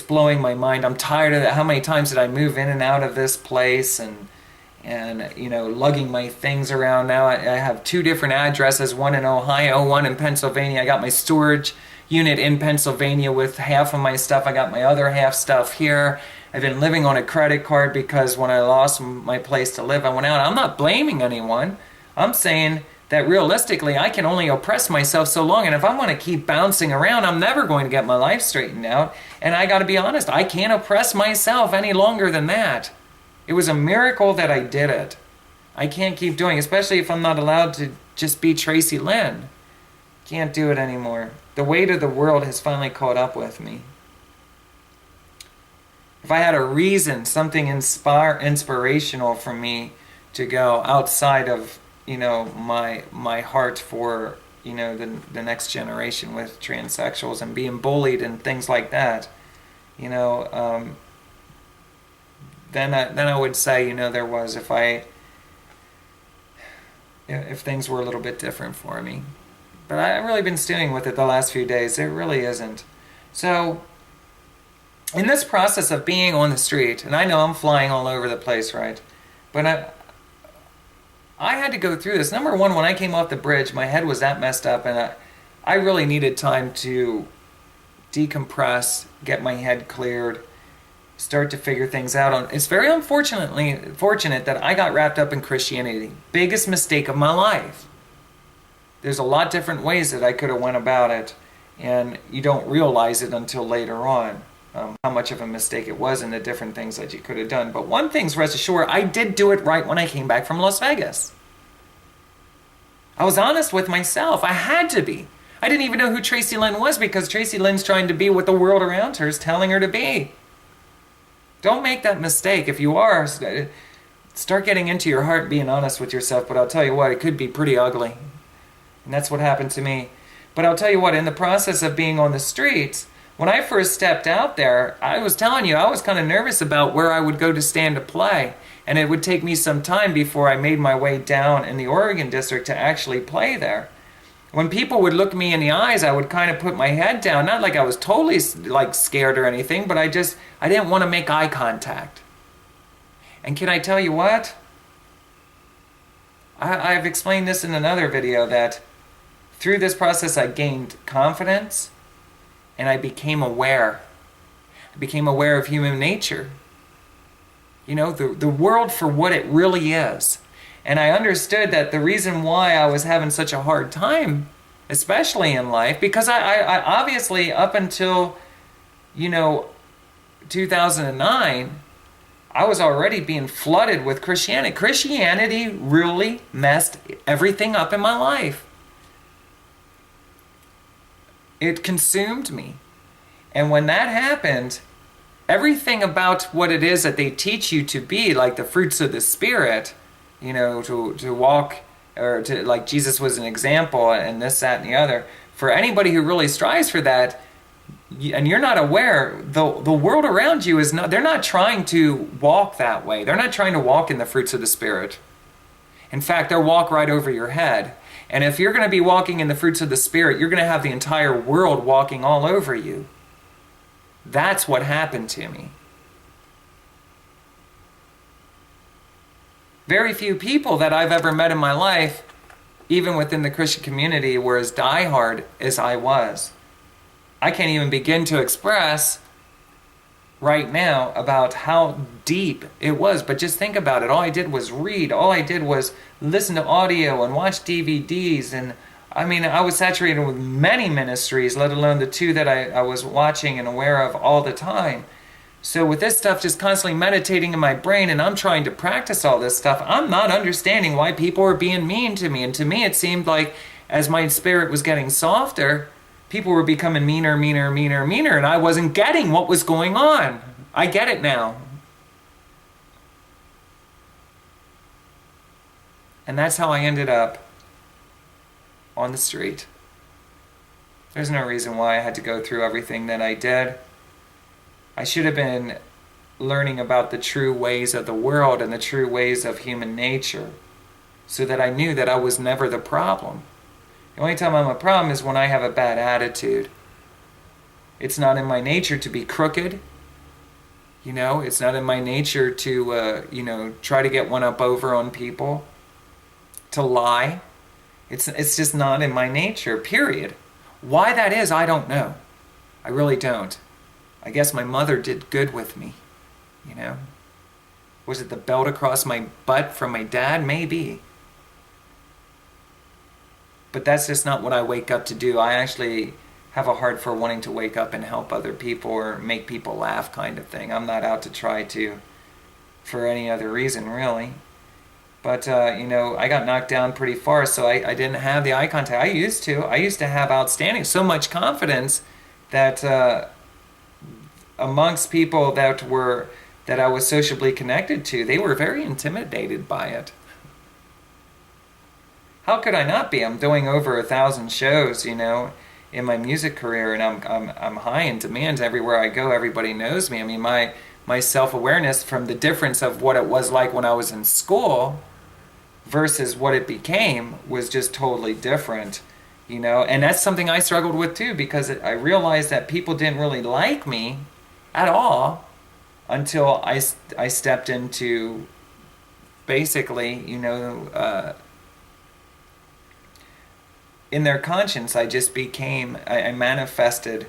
blowing my mind. I'm tired of that. How many times did I move in and out of this place and lugging my things around? Now I have 2 different addresses, one in Ohio, one in Pennsylvania. I got my storage unit in Pennsylvania with half of my stuff. I got my other half stuff here. I've been living on a credit card because when I lost my place to live, I went out. I'm not blaming anyone. I'm saying that realistically, I can only oppress myself so long. And if I want to keep bouncing around, I'm never going to get my life straightened out. And I got to be honest, I can't oppress myself any longer than that. It was a miracle that I did it. I can't keep doing it, especially if I'm not allowed to just be Tracilyn. Can't do it anymore. The weight of the world has finally caught up with me. If I had a reason, something inspirational for me to go outside of, my heart for, the next generation with transsexuals and being bullied and things like that, then I would say, there was, if things were a little bit different for me. But I've really been stewing with it the last few days. It really isn't. So, in this process of being on the street, and I know I'm flying all over the place, right? But I had to go through this. Number one, when I came off the bridge, my head was that messed up, and I really needed time to decompress, get my head cleared, start to figure things out. It's very fortunate that I got wrapped up in Christianity. Biggest mistake of my life. There's a lot different ways that I could have went about it, and you don't realize it until later on, how much of a mistake it was and the different things that you could have done. But one thing's rest assured, I did do it right when I came back from Las Vegas. I was honest with myself. I had to be. I didn't even know who Tracilyn was because Tracilyn's trying to be what the world around her is telling her to be. Don't make that mistake. If you are, start getting into your heart and being honest with yourself. But I'll tell you what, it could be pretty ugly. And that's what happened to me. But I'll tell you what, in the process of being on the streets, when I first stepped out there, I was telling you, I was kind of nervous about where I would go to stand to play. And it would take me some time before I made my way down in the Oregon district to actually play there. When people would look me in the eyes, I would kind of put my head down. Not like I was totally scared or anything, but I didn't want to make eye contact. And can I tell you what? I've explained this in another video that through this process I gained confidence and I became aware. I became aware of human nature. The world for what it really is. And I understood that the reason why I was having such a hard time, especially in life, because I obviously up until, 2009, I was already being flooded with Christianity. Christianity really messed everything up in my life. It consumed me. And when that happened, everything about what it is that they teach you to be, like the fruits of the Spirit, to walk, or to, like Jesus was an example, and this, that, and the other. For anybody who really strives for that, and you're not aware, the world around you is not, they're not trying to walk that way. They're not trying to walk in the fruits of the Spirit. In fact, they'll walk right over your head. And if you're going to be walking in the fruits of the Spirit, you're going to have the entire world walking all over you. That's what happened to me. Very few people that I've ever met in my life, even within the Christian community, were as diehard as I was. I can't even begin to express right now about how deep it was. But just think about it. All I did was read. All I did was listen to audio and watch DVDs. And I was saturated with many ministries, let alone the two that I was watching and aware of all the time. So with this stuff just constantly meditating in my brain, and I'm trying to practice all this stuff, I'm not understanding why people are being mean to me. And to me, it seemed like as my spirit was getting softer, people were becoming meaner, and I wasn't getting what was going on. I get it now. And that's how I ended up on the street. There's no reason why I had to go through everything that I did. I should have been learning about the true ways of the world and the true ways of human nature, so that I knew that I was never the problem. The only time I'm a problem is when I have a bad attitude. It's not in my nature to be crooked. It's not in my nature to, try to get one up over on people, to lie. It's just not in my nature, period. Why that is, I don't know. I really don't. I guess my mother did good with me, Was it the belt across my butt from my dad? Maybe. But that's just not what I wake up to do. I actually have a heart for wanting to wake up and help other people or make people laugh kind of thing. I'm not out to try to for any other reason, really. But, I got knocked down pretty far, so I didn't have the eye contact. I used to have outstanding, so much confidence that amongst people that I was sociably connected to, they were very intimidated by it. How could I not be? I'm doing over 1,000 shows, in my music career, and I'm high in demand everywhere I go. Everybody knows me. My self-awareness from the difference of what it was like when I was in school versus what it became was just totally different, And that's something I struggled with too, because I realized that people didn't really like me at all until I stepped into basically, in their conscience, I just became, I manifested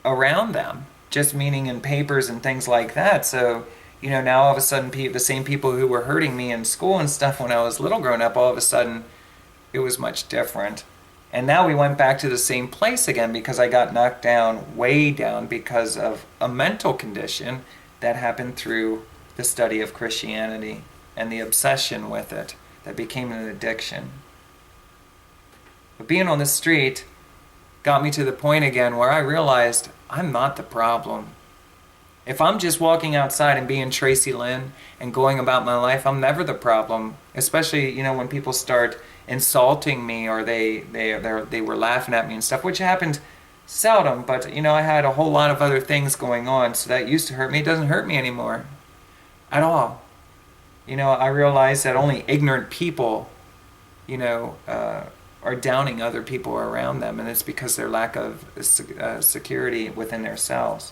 around them, just meaning in papers and things like that. So, now all of a sudden, the same people who were hurting me in school and stuff when I was little growing up, all of a sudden, it was much different. And now we went back to the same place again because I got knocked down, way down, because of a mental condition that happened through the study of Christianity and the obsession with it that became an addiction. But being on the street got me to the point again where I realized I'm not the problem. If I'm just walking outside and being Tracilyn and going about my life, I'm never the problem. Especially, when people start insulting me or they were laughing at me and stuff, which happened seldom, but I had a whole lot of other things going on, so that used to hurt me. It doesn't hurt me anymore at all. I realized that only ignorant people, are downing other people around them, and it's because their lack of security within themselves.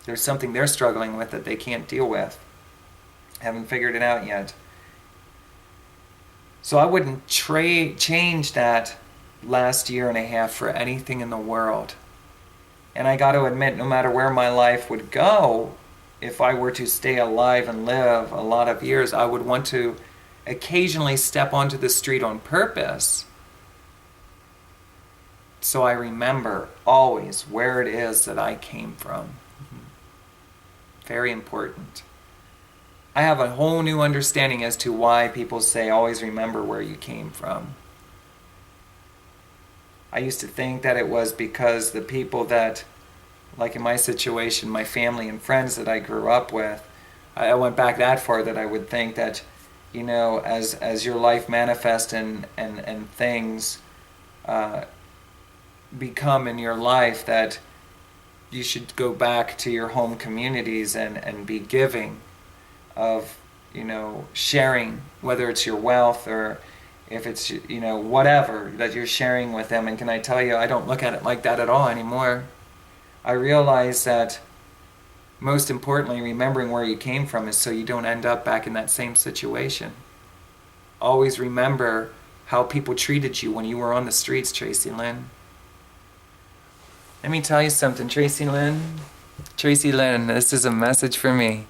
There's something they're struggling with that they can't deal with. Haven't figured it out yet. So I wouldn't change that last year and a half for anything in the world. And I got to admit, no matter where my life would go, if I were to stay alive and live a lot of years, I would want to occasionally step onto the street on purpose, so I remember always where it is that I came from. Very important. I have a whole new understanding as to why people say always remember where you came from. I used to think that it was because the people that, like in my situation, my family and friends that I grew up with, I went back that far that I would think that, you know, as your life manifests and things become in your life, that you should go back to your home communities and be giving of, you know, sharing, whether it's your wealth or if it's, you know, whatever that you're sharing with them. And can I tell you, I don't look at it like that at all anymore. I realize that most importantly, remembering where you came from is so you don't end up back in that same situation. Always remember how people treated you when you were on the streets, Tracilyn. Let me tell you something, Tracilyn. Tracilyn, this is a message for me.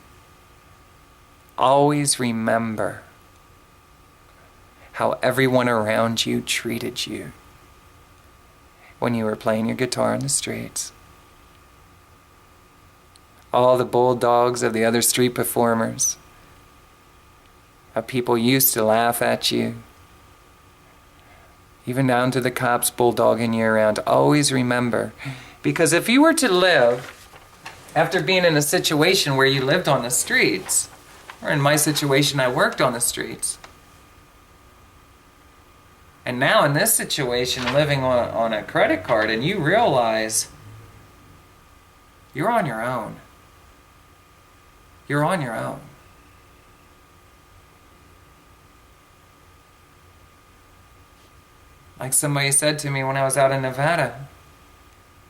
Always remember how everyone around you treated you when you were playing your guitar in the streets. All the bulldogs of the other street performers, how people used to laugh at you, even down to the cops bulldogging you around. Always remember, because if you were to live after being in a situation where you lived on the streets, or in my situation I worked on the streets, and now in this situation living on a credit card, and you realize you're on your own. You're on your own. Like somebody said to me when I was out in Nevada,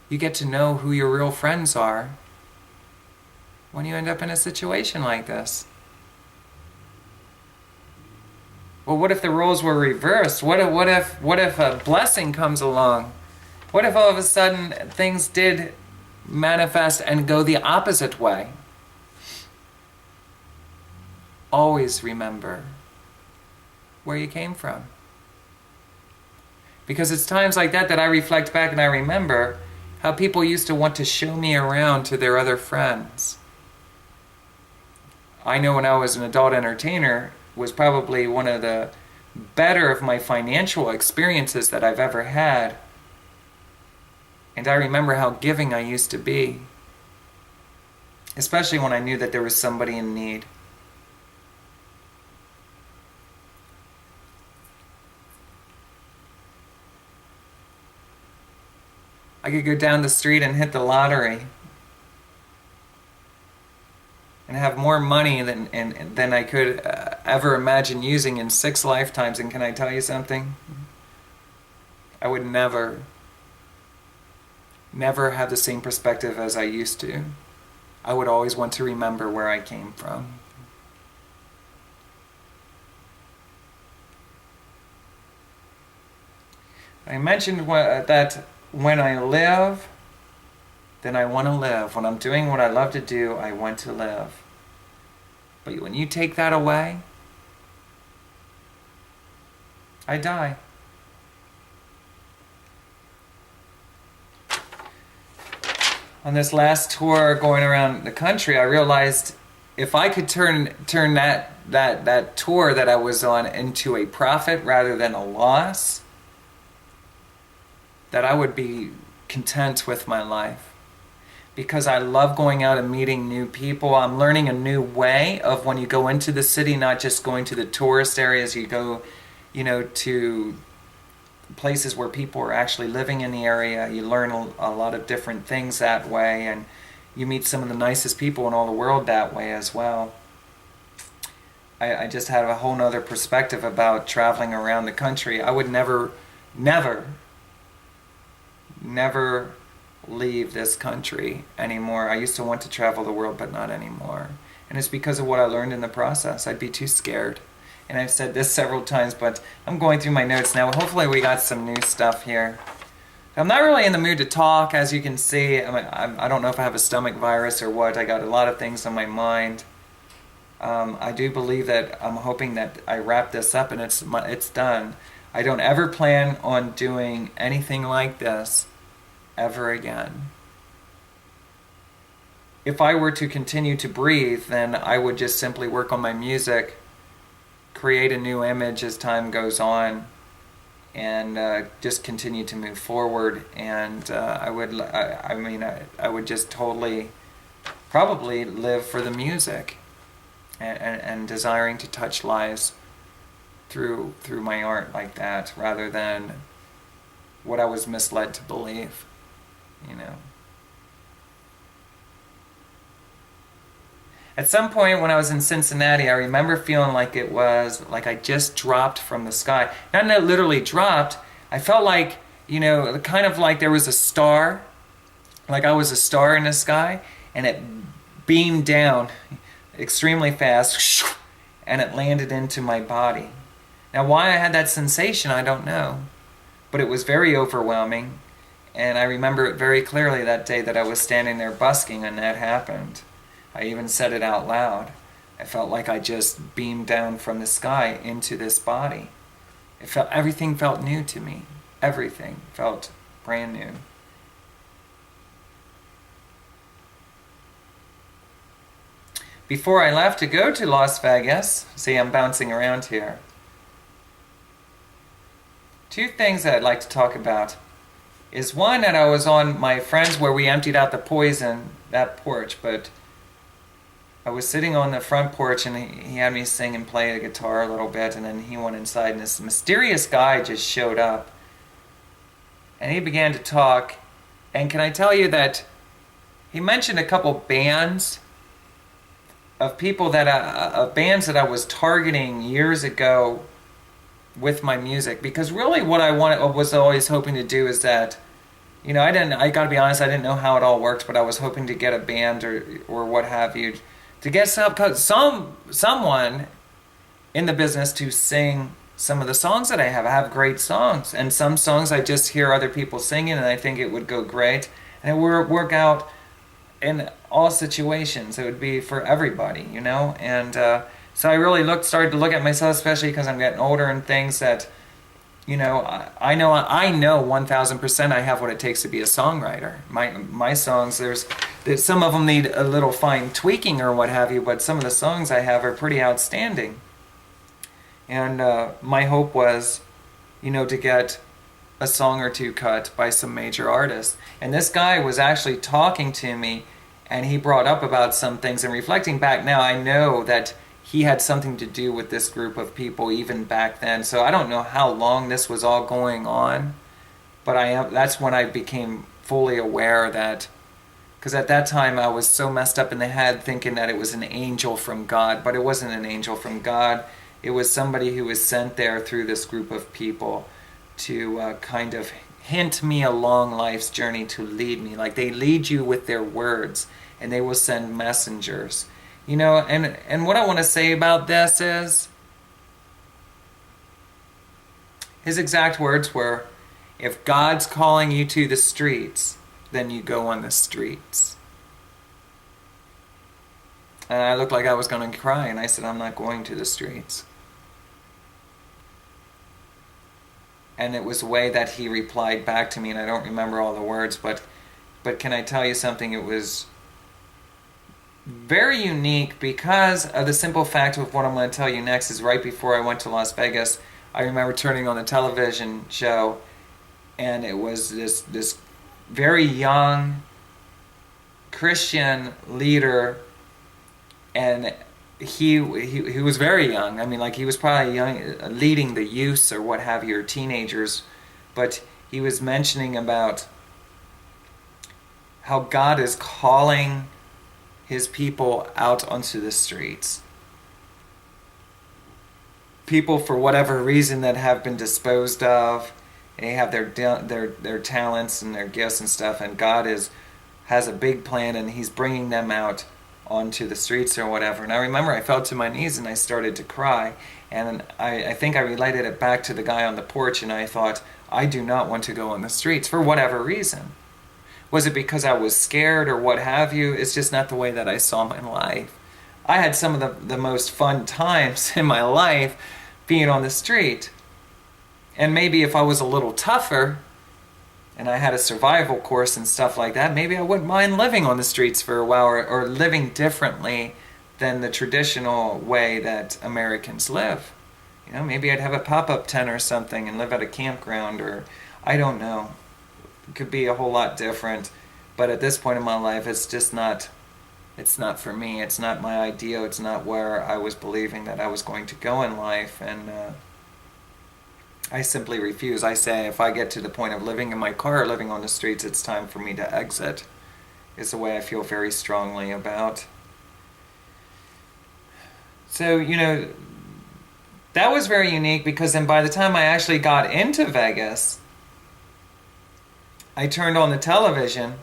you get to know who your real friends are when you end up in a situation like this. Well, what if the roles were reversed? What if a blessing comes along? What if all of a sudden things did manifest and go the opposite way? Always remember where you came from. Because it's times like that that I reflect back and I remember how people used to want to show me around to their other friends. I know when I was an adult entertainer, was probably one of the better of my financial experiences that I've ever had. And I remember how giving I used to be, especially when I knew that there was somebody in need. I could go down the street and hit the lottery and have more money than I could ever imagine using in 6 lifetimes. And can I tell you something? I would never have the same perspective as I used to. I would always want to remember where I came from. I mentioned that when I live, then I want to live. When I'm doing what I love to do, I want to live. But when you take that away, I die. On this last tour going around the country, I realized if I could turn that tour that I was on into a profit rather than a loss, that I would be content with my life. Because I love going out and meeting new people. I'm learning a new way of when you go into the city, not just going to the tourist areas, you go, you know, to places where people are actually living in the area. You learn a lot of different things that way, and you meet some of the nicest people in all the world that way as well. I just have a whole nother perspective about traveling around the country. I would never leave this country anymore. I used to want to travel the world, but not anymore. And it's because of what I learned in the process. I'd be too scared. And I've said this several times, but I'm going through my notes now. Hopefully we got some new stuff here. I'm not really in the mood to talk, as you can see. I don't know if I have a stomach virus or what. I got a lot of things on my mind. I do believe that I'm hoping that I wrap this up and it's done. I don't ever plan on doing anything like this ever again. If I were to continue to breathe, then I would just simply work on my music, create a new image as time goes on, and just continue to move forward. And I would just totally, probably live for the music and desiring to touch lives through my art like that, rather than what I was misled to believe, you know. At some point when I was in Cincinnati, I remember feeling like it was like I just dropped from the sky. Not that literally dropped. I felt like, you know, kind of like there was a star, like I was a star in the sky, and it beamed down extremely fast, and it landed into my body. Now, why I had that sensation, I don't know, but it was very overwhelming, and I remember it very clearly that day that I was standing there busking and that happened. I even said it out loud. I felt like I just beamed down from the sky into this body. Everything felt new to me. Everything felt brand new. Before I left to go to Las Vegas, see, I'm bouncing around here. Two things that I'd like to talk about is one, that I was on my friend's where we emptied out the poison, that porch, but I was sitting on the front porch and he had me sing and play the guitar a little bit, and then he went inside and this mysterious guy just showed up and he began to talk. And can I tell you that he mentioned a couple bands of people of bands that I was targeting years ago with my music, because really what I was always hoping to do is that, you know, I gotta be honest, I didn't know how it all worked, but I was hoping to get a band or what have you, to get someone in the business to sing some of the songs that I have. I have great songs, and some songs I just hear other people singing and I think it would go great, and it would work out in all situations. It would be for everybody, you know. And so I really started to look at myself, especially because I'm getting older, and things that, you know, I know 1,000% I have what it takes to be a songwriter. My songs, there's some of them need a little fine tweaking or what have you, but some of the songs I have are pretty outstanding. And my hope was, you know, to get a song or two cut by some major artists. And this guy was actually talking to me, and he brought up about some things, and reflecting back now, I know that he had something to do with this group of people even back then. So I don't know how long this was all going on, but that's when I became fully aware that, because at that time I was so messed up in the head thinking that it was an angel from God, but it wasn't an angel from God. It was somebody who was sent there through this group of people to kind of hint me along life's journey, to lead me. Like they lead you with their words, and they will send messengers. You know, and what I want to say about this is, his exact words were, if God's calling you to the streets, then you go on the streets. And I looked like I was going to cry, and I said, I'm not going to the streets. And it was the way that he replied back to me, and I don't remember all the words, but can I tell you something? It was very unique, because of the simple fact of what I'm going to tell you next is right before I went to Las Vegas, I remember turning on the television show, and it was this very young Christian leader, and he was very young. I mean, like, he was probably young, leading the youths or what have you, or teenagers, but he was mentioning about how God is calling his people out onto the streets. People, for whatever reason, that have been disposed of, they have their talents and their gifts and stuff, and God has a big plan, and he's bringing them out onto the streets or whatever. And I remember I fell to my knees and I started to cry, and I think I related it back to the guy on the porch, and I thought, I do not want to go on the streets for whatever reason. Was it because I was scared or what have you? It's just not the way that I saw my life. I had some of the most fun times in my life being on the street. And maybe if I was a little tougher and I had a survival course and stuff like that, maybe I wouldn't mind living on the streets for a while, or living differently than the traditional way that Americans live. You know, maybe I'd have a pop-up tent or something and live at a campground, or I don't know. It could be a whole lot different. But at this point in my life, it's just not, it's not for me. It's not my ideal. It's not where I was believing that I was going to go in life. And I simply refuse. I say if I get to the point of living in my car or living on the streets, it's time for me to exit. Is the way I feel very strongly about. So, you know, that was very unique, because then by the time I actually got into Vegas, I turned on the television.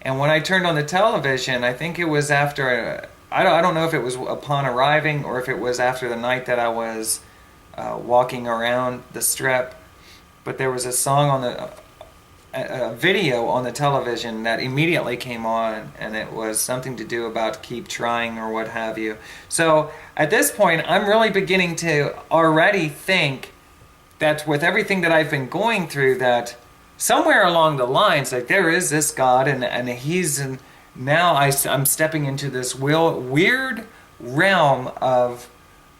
And when I turned on the television, I think it was after, I don't know if it was upon arriving or if it was after the night that I was walking around the Strip, but there was a song on a video on the television that immediately came on, and it was something to do about keep trying or what have you. So at this point, I'm really beginning to already think that with everything that I've been going through, that somewhere along the lines, like there is this God, and he's now I'm stepping into this weird realm of,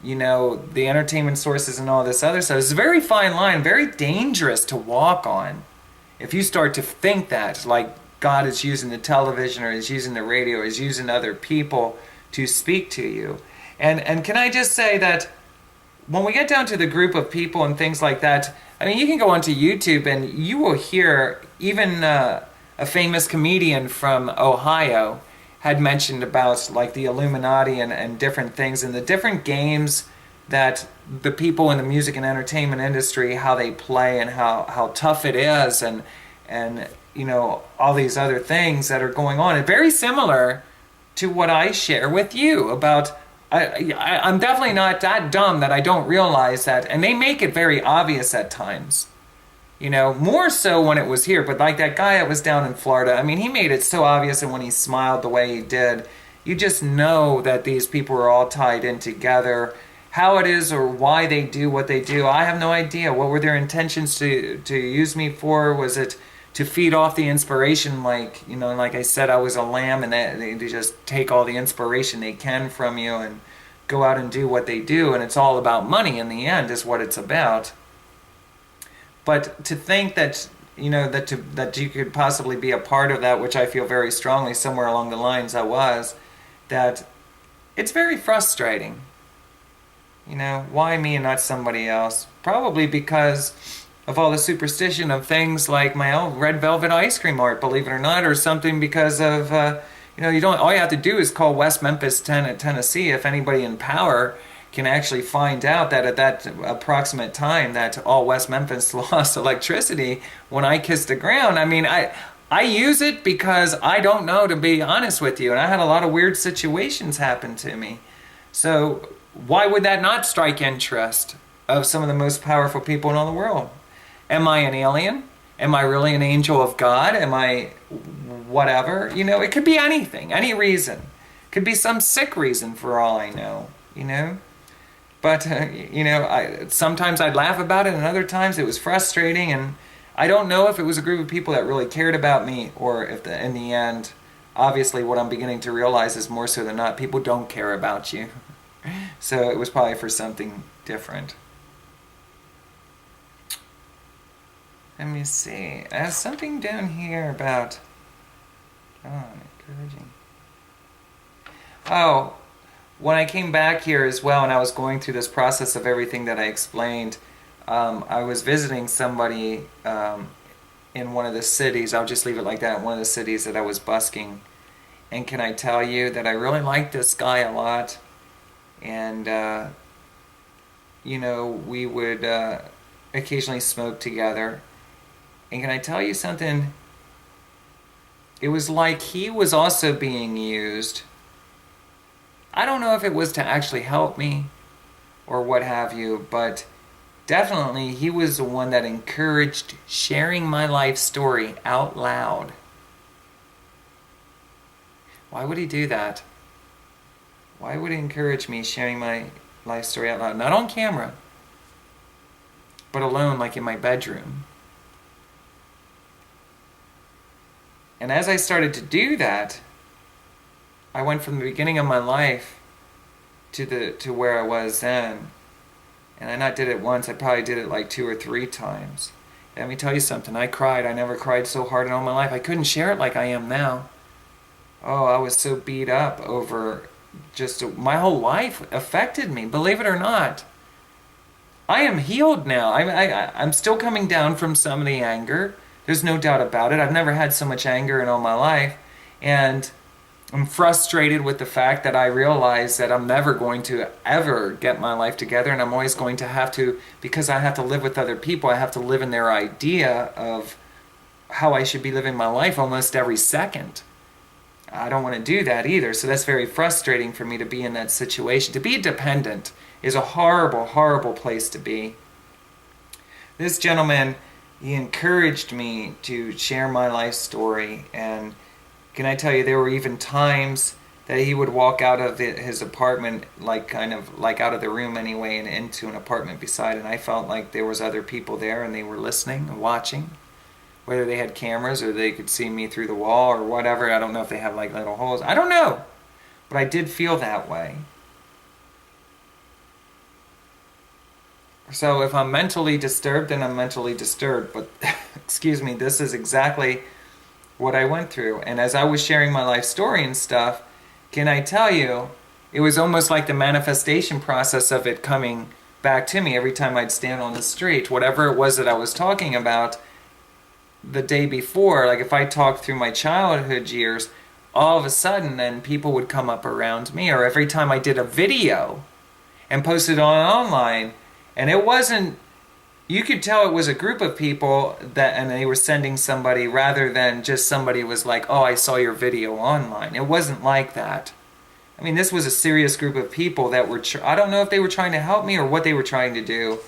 you know, the entertainment sources and all this other stuff. It's a very fine line, very dangerous to walk on. If you start to think that, like, God is using the television or is using the radio or is using other people to speak to you. And can I just say that when we get down to the group of people and things like that, I mean, you can go onto YouTube and you will hear even a famous comedian from Ohio had mentioned about, like, the Illuminati and different things and the different games that the people in the music and entertainment industry, how they play and how tough it is, and you know, all these other things that are going on. And very similar to what I share with you about, I'm definitely not that dumb that I don't realize that, and they make it very obvious at times. You know, more so when it was here, but like that guy that was down in Florida, I mean, he made it so obvious, and when he smiled the way he did, you just know that these people are all tied in together. How it is or why they do what they do, I have no idea. What were their intentions to use me for? Was it to feed off the inspiration, like, you know, like I said, I was a lamb, and they just take all the inspiration they can from you and go out and do what they do, and it's all about money in the end is what it's about. But to think that, you know, that you could possibly be a part of that, which I feel very strongly somewhere along the lines I was, that it's very frustrating. You know, why me and not somebody else? Probably because of all the superstition of things like my own red velvet ice cream art, believe it or not, or something because of, you know, all you have to do is call West Memphis, Tennessee, if anybody in power can actually find out that at that approximate time that all West Memphis lost electricity when I kissed the ground. I mean, I use it because I don't know, to be honest with you, and I had a lot of weird situations happen to me. So why would that not strike interest of some of the most powerful people in all the world? Am I an alien? Am I really an angel of God? Am I whatever? You know, it could be anything, any reason. It could be some sick reason for all I know, you know? But, you know, sometimes I'd laugh about it, and other times it was frustrating, and I don't know if it was a group of people that really cared about me, or if in the end, obviously what I'm beginning to realize is more so than not, people don't care about you. So it was probably for something different. Let me see. I have something down here about... Oh, encouraging. Oh, when I came back here as well, and I was going through this process of everything that I explained, I was visiting somebody in one of the cities. I'll just leave it like that. One of the cities that I was busking. And can I tell you that I really liked this guy a lot. And, you know, we would occasionally smoke together. And can I tell you something? It was like he was also being used. I don't know if it was to actually help me or what have you, but definitely he was the one that encouraged sharing my life story out loud. Why would he do that? Why would he encourage me sharing my life story out loud? Not on camera, but alone, like in my bedroom. And as I started to do that, I went from the beginning of my life to where I was then. And I not did it once, I probably did it like 2 or 3 times. And let me tell you something, I cried. I never cried so hard in all my life. I couldn't share it like I am now. Oh, I was so beat up over just my whole life affected me, believe it or not. I am healed now. I'm still coming down from some of the anger. There's no doubt about it. I've never had so much anger in all my life. And I'm frustrated with the fact that I realize that I'm never going to ever get my life together, and I'm always going to have to, because I have to live with other people, I have to live in their idea of how I should be living my life almost every second. I don't want to do that either, so that's very frustrating for me to be in that situation. To be dependent is a horrible, horrible place to be. This gentleman, he encouraged me to share my life story, and can I tell you, there were even times that he would walk out of his apartment, like kind of like out of the room anyway, and into an apartment beside, and I felt like there was other people there and they were listening and watching, whether they had cameras or they could see me through the wall or whatever. I don't know if they have like little holes. I don't know, but I did feel that way. So if I'm mentally disturbed, then I'm mentally disturbed. But excuse me, this is exactly what I went through. And as I was sharing my life story and stuff, can I tell you, it was almost like the manifestation process of it coming back to me every time I'd stand on the street. Whatever it was that I was talking about the day before, like if I talked through my childhood years, all of a sudden then people would come up around me. Or every time I did a video and posted online, and it wasn't, you could tell it was a group of people that, and they were sending somebody rather than just somebody was like, oh, I saw your video online. It wasn't like that. I mean, this was a serious group of people that were, I don't know if they were trying to help me or what they were trying to do.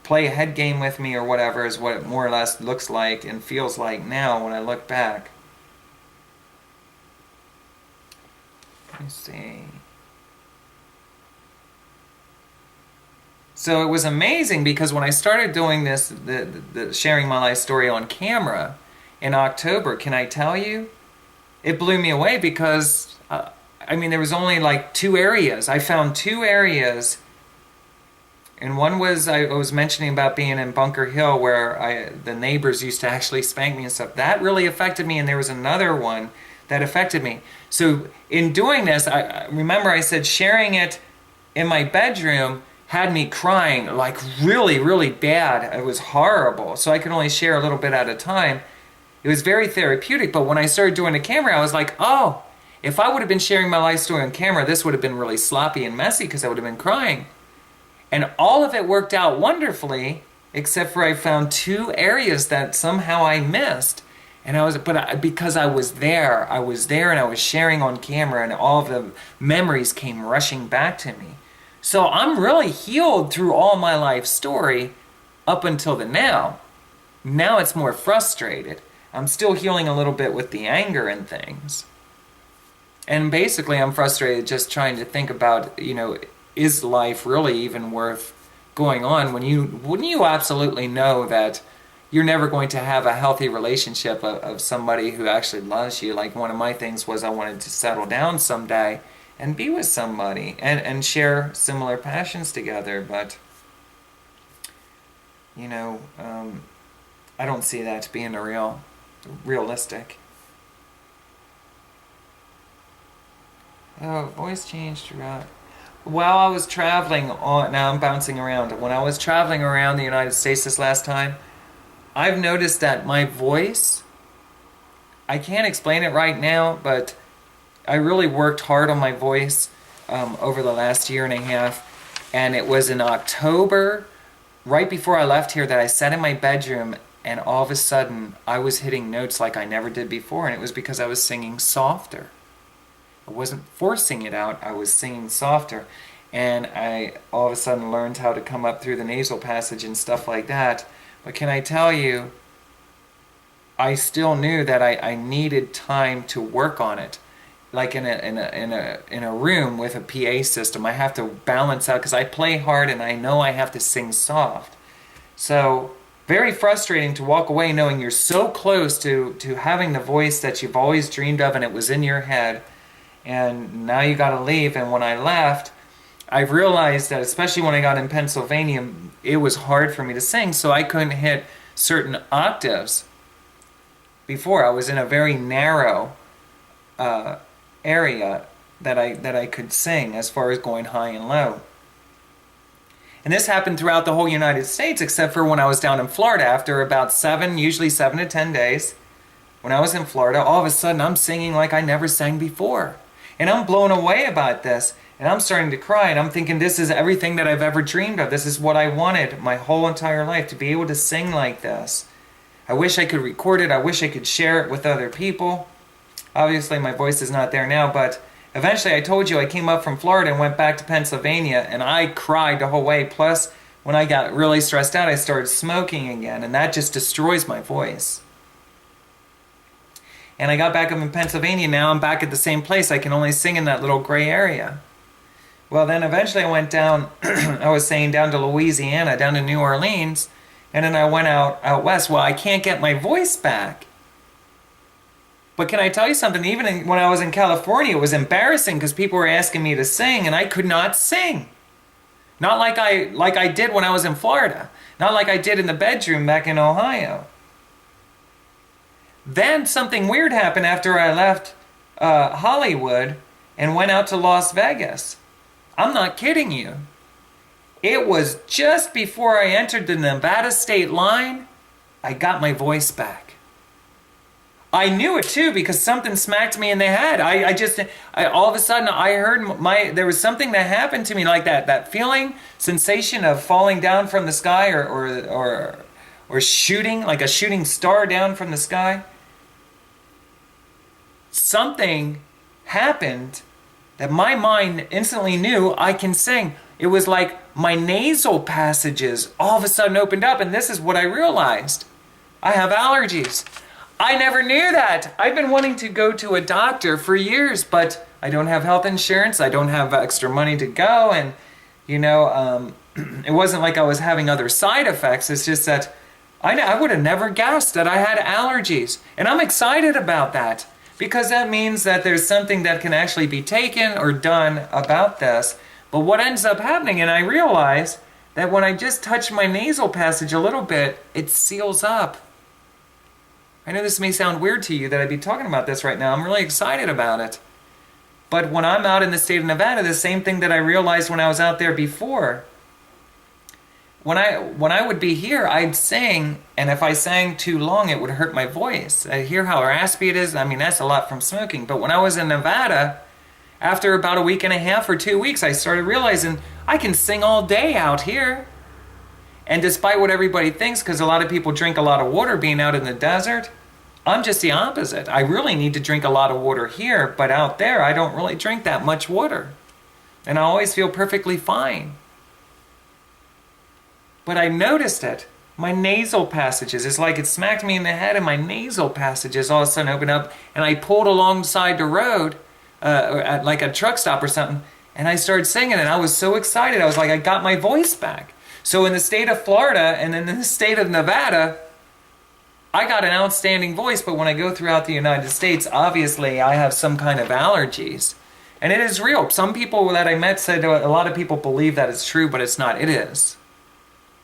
Play a head game with me or whatever is what it more or less looks like and feels like now when I look back. Let me see. So it was amazing because when I started doing this, the sharing my life story on camera in October, can I tell you, it blew me away because, I mean, there was only like 2 areas. I found 2 areas, and one was, I was mentioning about being in Bunker Hill where the neighbors used to actually spank me and stuff. That really affected me, and there was another one that affected me. So in doing this, I remember I said sharing it in my bedroom had me crying like really, really bad. It was horrible. So I could only share a little bit at a time. It was very therapeutic, but when I started doing the camera, I was like, oh, if I would have been sharing my life story on camera, this would have been really sloppy and messy because I would have been crying. And all of it worked out wonderfully, except for I found 2 areas that somehow I missed. And because I was there and I was sharing on camera, and all of the memories came rushing back to me. So I'm really healed through all my life story up until the now. Now it's more frustrated. I'm still healing a little bit with the anger and things. And basically I'm frustrated just trying to think about, you know, is life really even worth going on when you absolutely know that you're never going to have a healthy relationship of somebody who actually loves you. Like one of my things was I wanted to settle down someday and be with somebody and share similar passions together, but you know, I don't see that being realistic. Oh, voice changed throughout. While I was traveling now I'm bouncing around. When I was traveling around the United States this last time, I've noticed that my voice, I can't explain it right now, but I really worked hard on my voice over the last year and a half, and it was in October, right before I left here, that I sat in my bedroom, and all of a sudden I was hitting notes like I never did before, and it was because I was singing softer. I wasn't forcing it out, I was singing softer. and I all of a sudden learned how to come up through the nasal passage and stuff like that. But can I tell you, I still knew that I needed time to work on it. Like in a room with a PA system, I have to balance out because I play hard and I know I have to sing soft. So very frustrating to walk away knowing you're so close to having the voice that you've always dreamed of and it was in your head, and now you got to leave. And when I left, I realized that especially when I got in Pennsylvania, it was hard for me to sing, so I couldn't hit certain octaves. Before, I was in a very narrow area that I could sing as far as going high and low. And this happened throughout the whole United States, except for when I was down in Florida. After about usually 7 to 10 days, when I was in Florida, all of a sudden I'm singing like I never sang before. And I'm blown away about this. And I'm starting to cry, and I'm thinking this is everything that I've ever dreamed of. This is what I wanted my whole entire life, to be able to sing like this. I wish I could record it. I wish I could share it with other people. Obviously, my voice is not there now, but eventually, I told you, I came up from Florida and went back to Pennsylvania, and I cried the whole way. Plus, when I got really stressed out, I started smoking again, and that just destroys my voice. And I got back up in Pennsylvania. Now I'm back at the same place. I can only sing in that little gray area. Well, then eventually I went down, I was saying down to Louisiana, down to New Orleans, and then I went out west. Well, I can't get my voice back. But can I tell you something? Even when I was in California, it was embarrassing because people were asking me to sing, and I could not sing. Not like I did when I was in Florida. Not like I did in the bedroom back in Ohio. Then something weird happened after I left Hollywood and went out to Las Vegas. I'm not kidding you. It was just before I entered the Nevada state line, I got my voice back. I knew it too because something smacked me in the head. All of a sudden I heard there was something that happened to me, like that feeling, sensation of falling down from the sky or shooting, like a shooting star down from the sky. Something happened that my mind instantly knew I can sing. It was like my nasal passages all of a sudden opened up, and this is what I realized. I have allergies. I never knew that. I've been wanting to go to a doctor for years, but I don't have health insurance. I don't have extra money to go, and it wasn't like I was having other side effects. It's just that I would have never guessed that I had allergies, and I'm excited about that. Because that means that there's something that can actually be taken or done about this. But what ends up happening, and I realize that when I just touch my nasal passage a little bit, it seals up. I know this may sound weird to you that I'd be talking about this right now. I'm really excited about it. But when I'm out in the state of Nevada, the same thing that I realized when I was out there before. When I would be here, I'd sing, and if I sang too long, it would hurt my voice. I hear how raspy it is. I mean, that's a lot from smoking. But when I was in Nevada, after about a week and a half or 2 weeks, I started realizing I can sing all day out here. And despite what everybody thinks, because a lot of people drink a lot of water being out in the desert, I'm just the opposite. I really need to drink a lot of water here, but out there, I don't really drink that much water. And I always feel perfectly fine. But I noticed it. My nasal passages, it's like it smacked me in the head, and my nasal passages all of a sudden opened up, and I pulled alongside the road, at like a truck stop or something, and I started singing, and I was so excited. I was like, I got my voice back. So in the state of Florida and in the state of Nevada, I got an outstanding voice, but when I go throughout the United States, obviously I have some kind of allergies. And it is real. Some people that I met said a lot of people believe that it's true, but it's not. It is.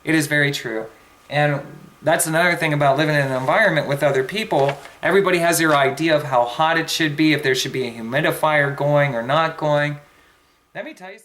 It is very true. And that's another thing about living in an environment with other people. Everybody has their idea of how hot it should be, if there should be a humidifier going or not going. Let me tell you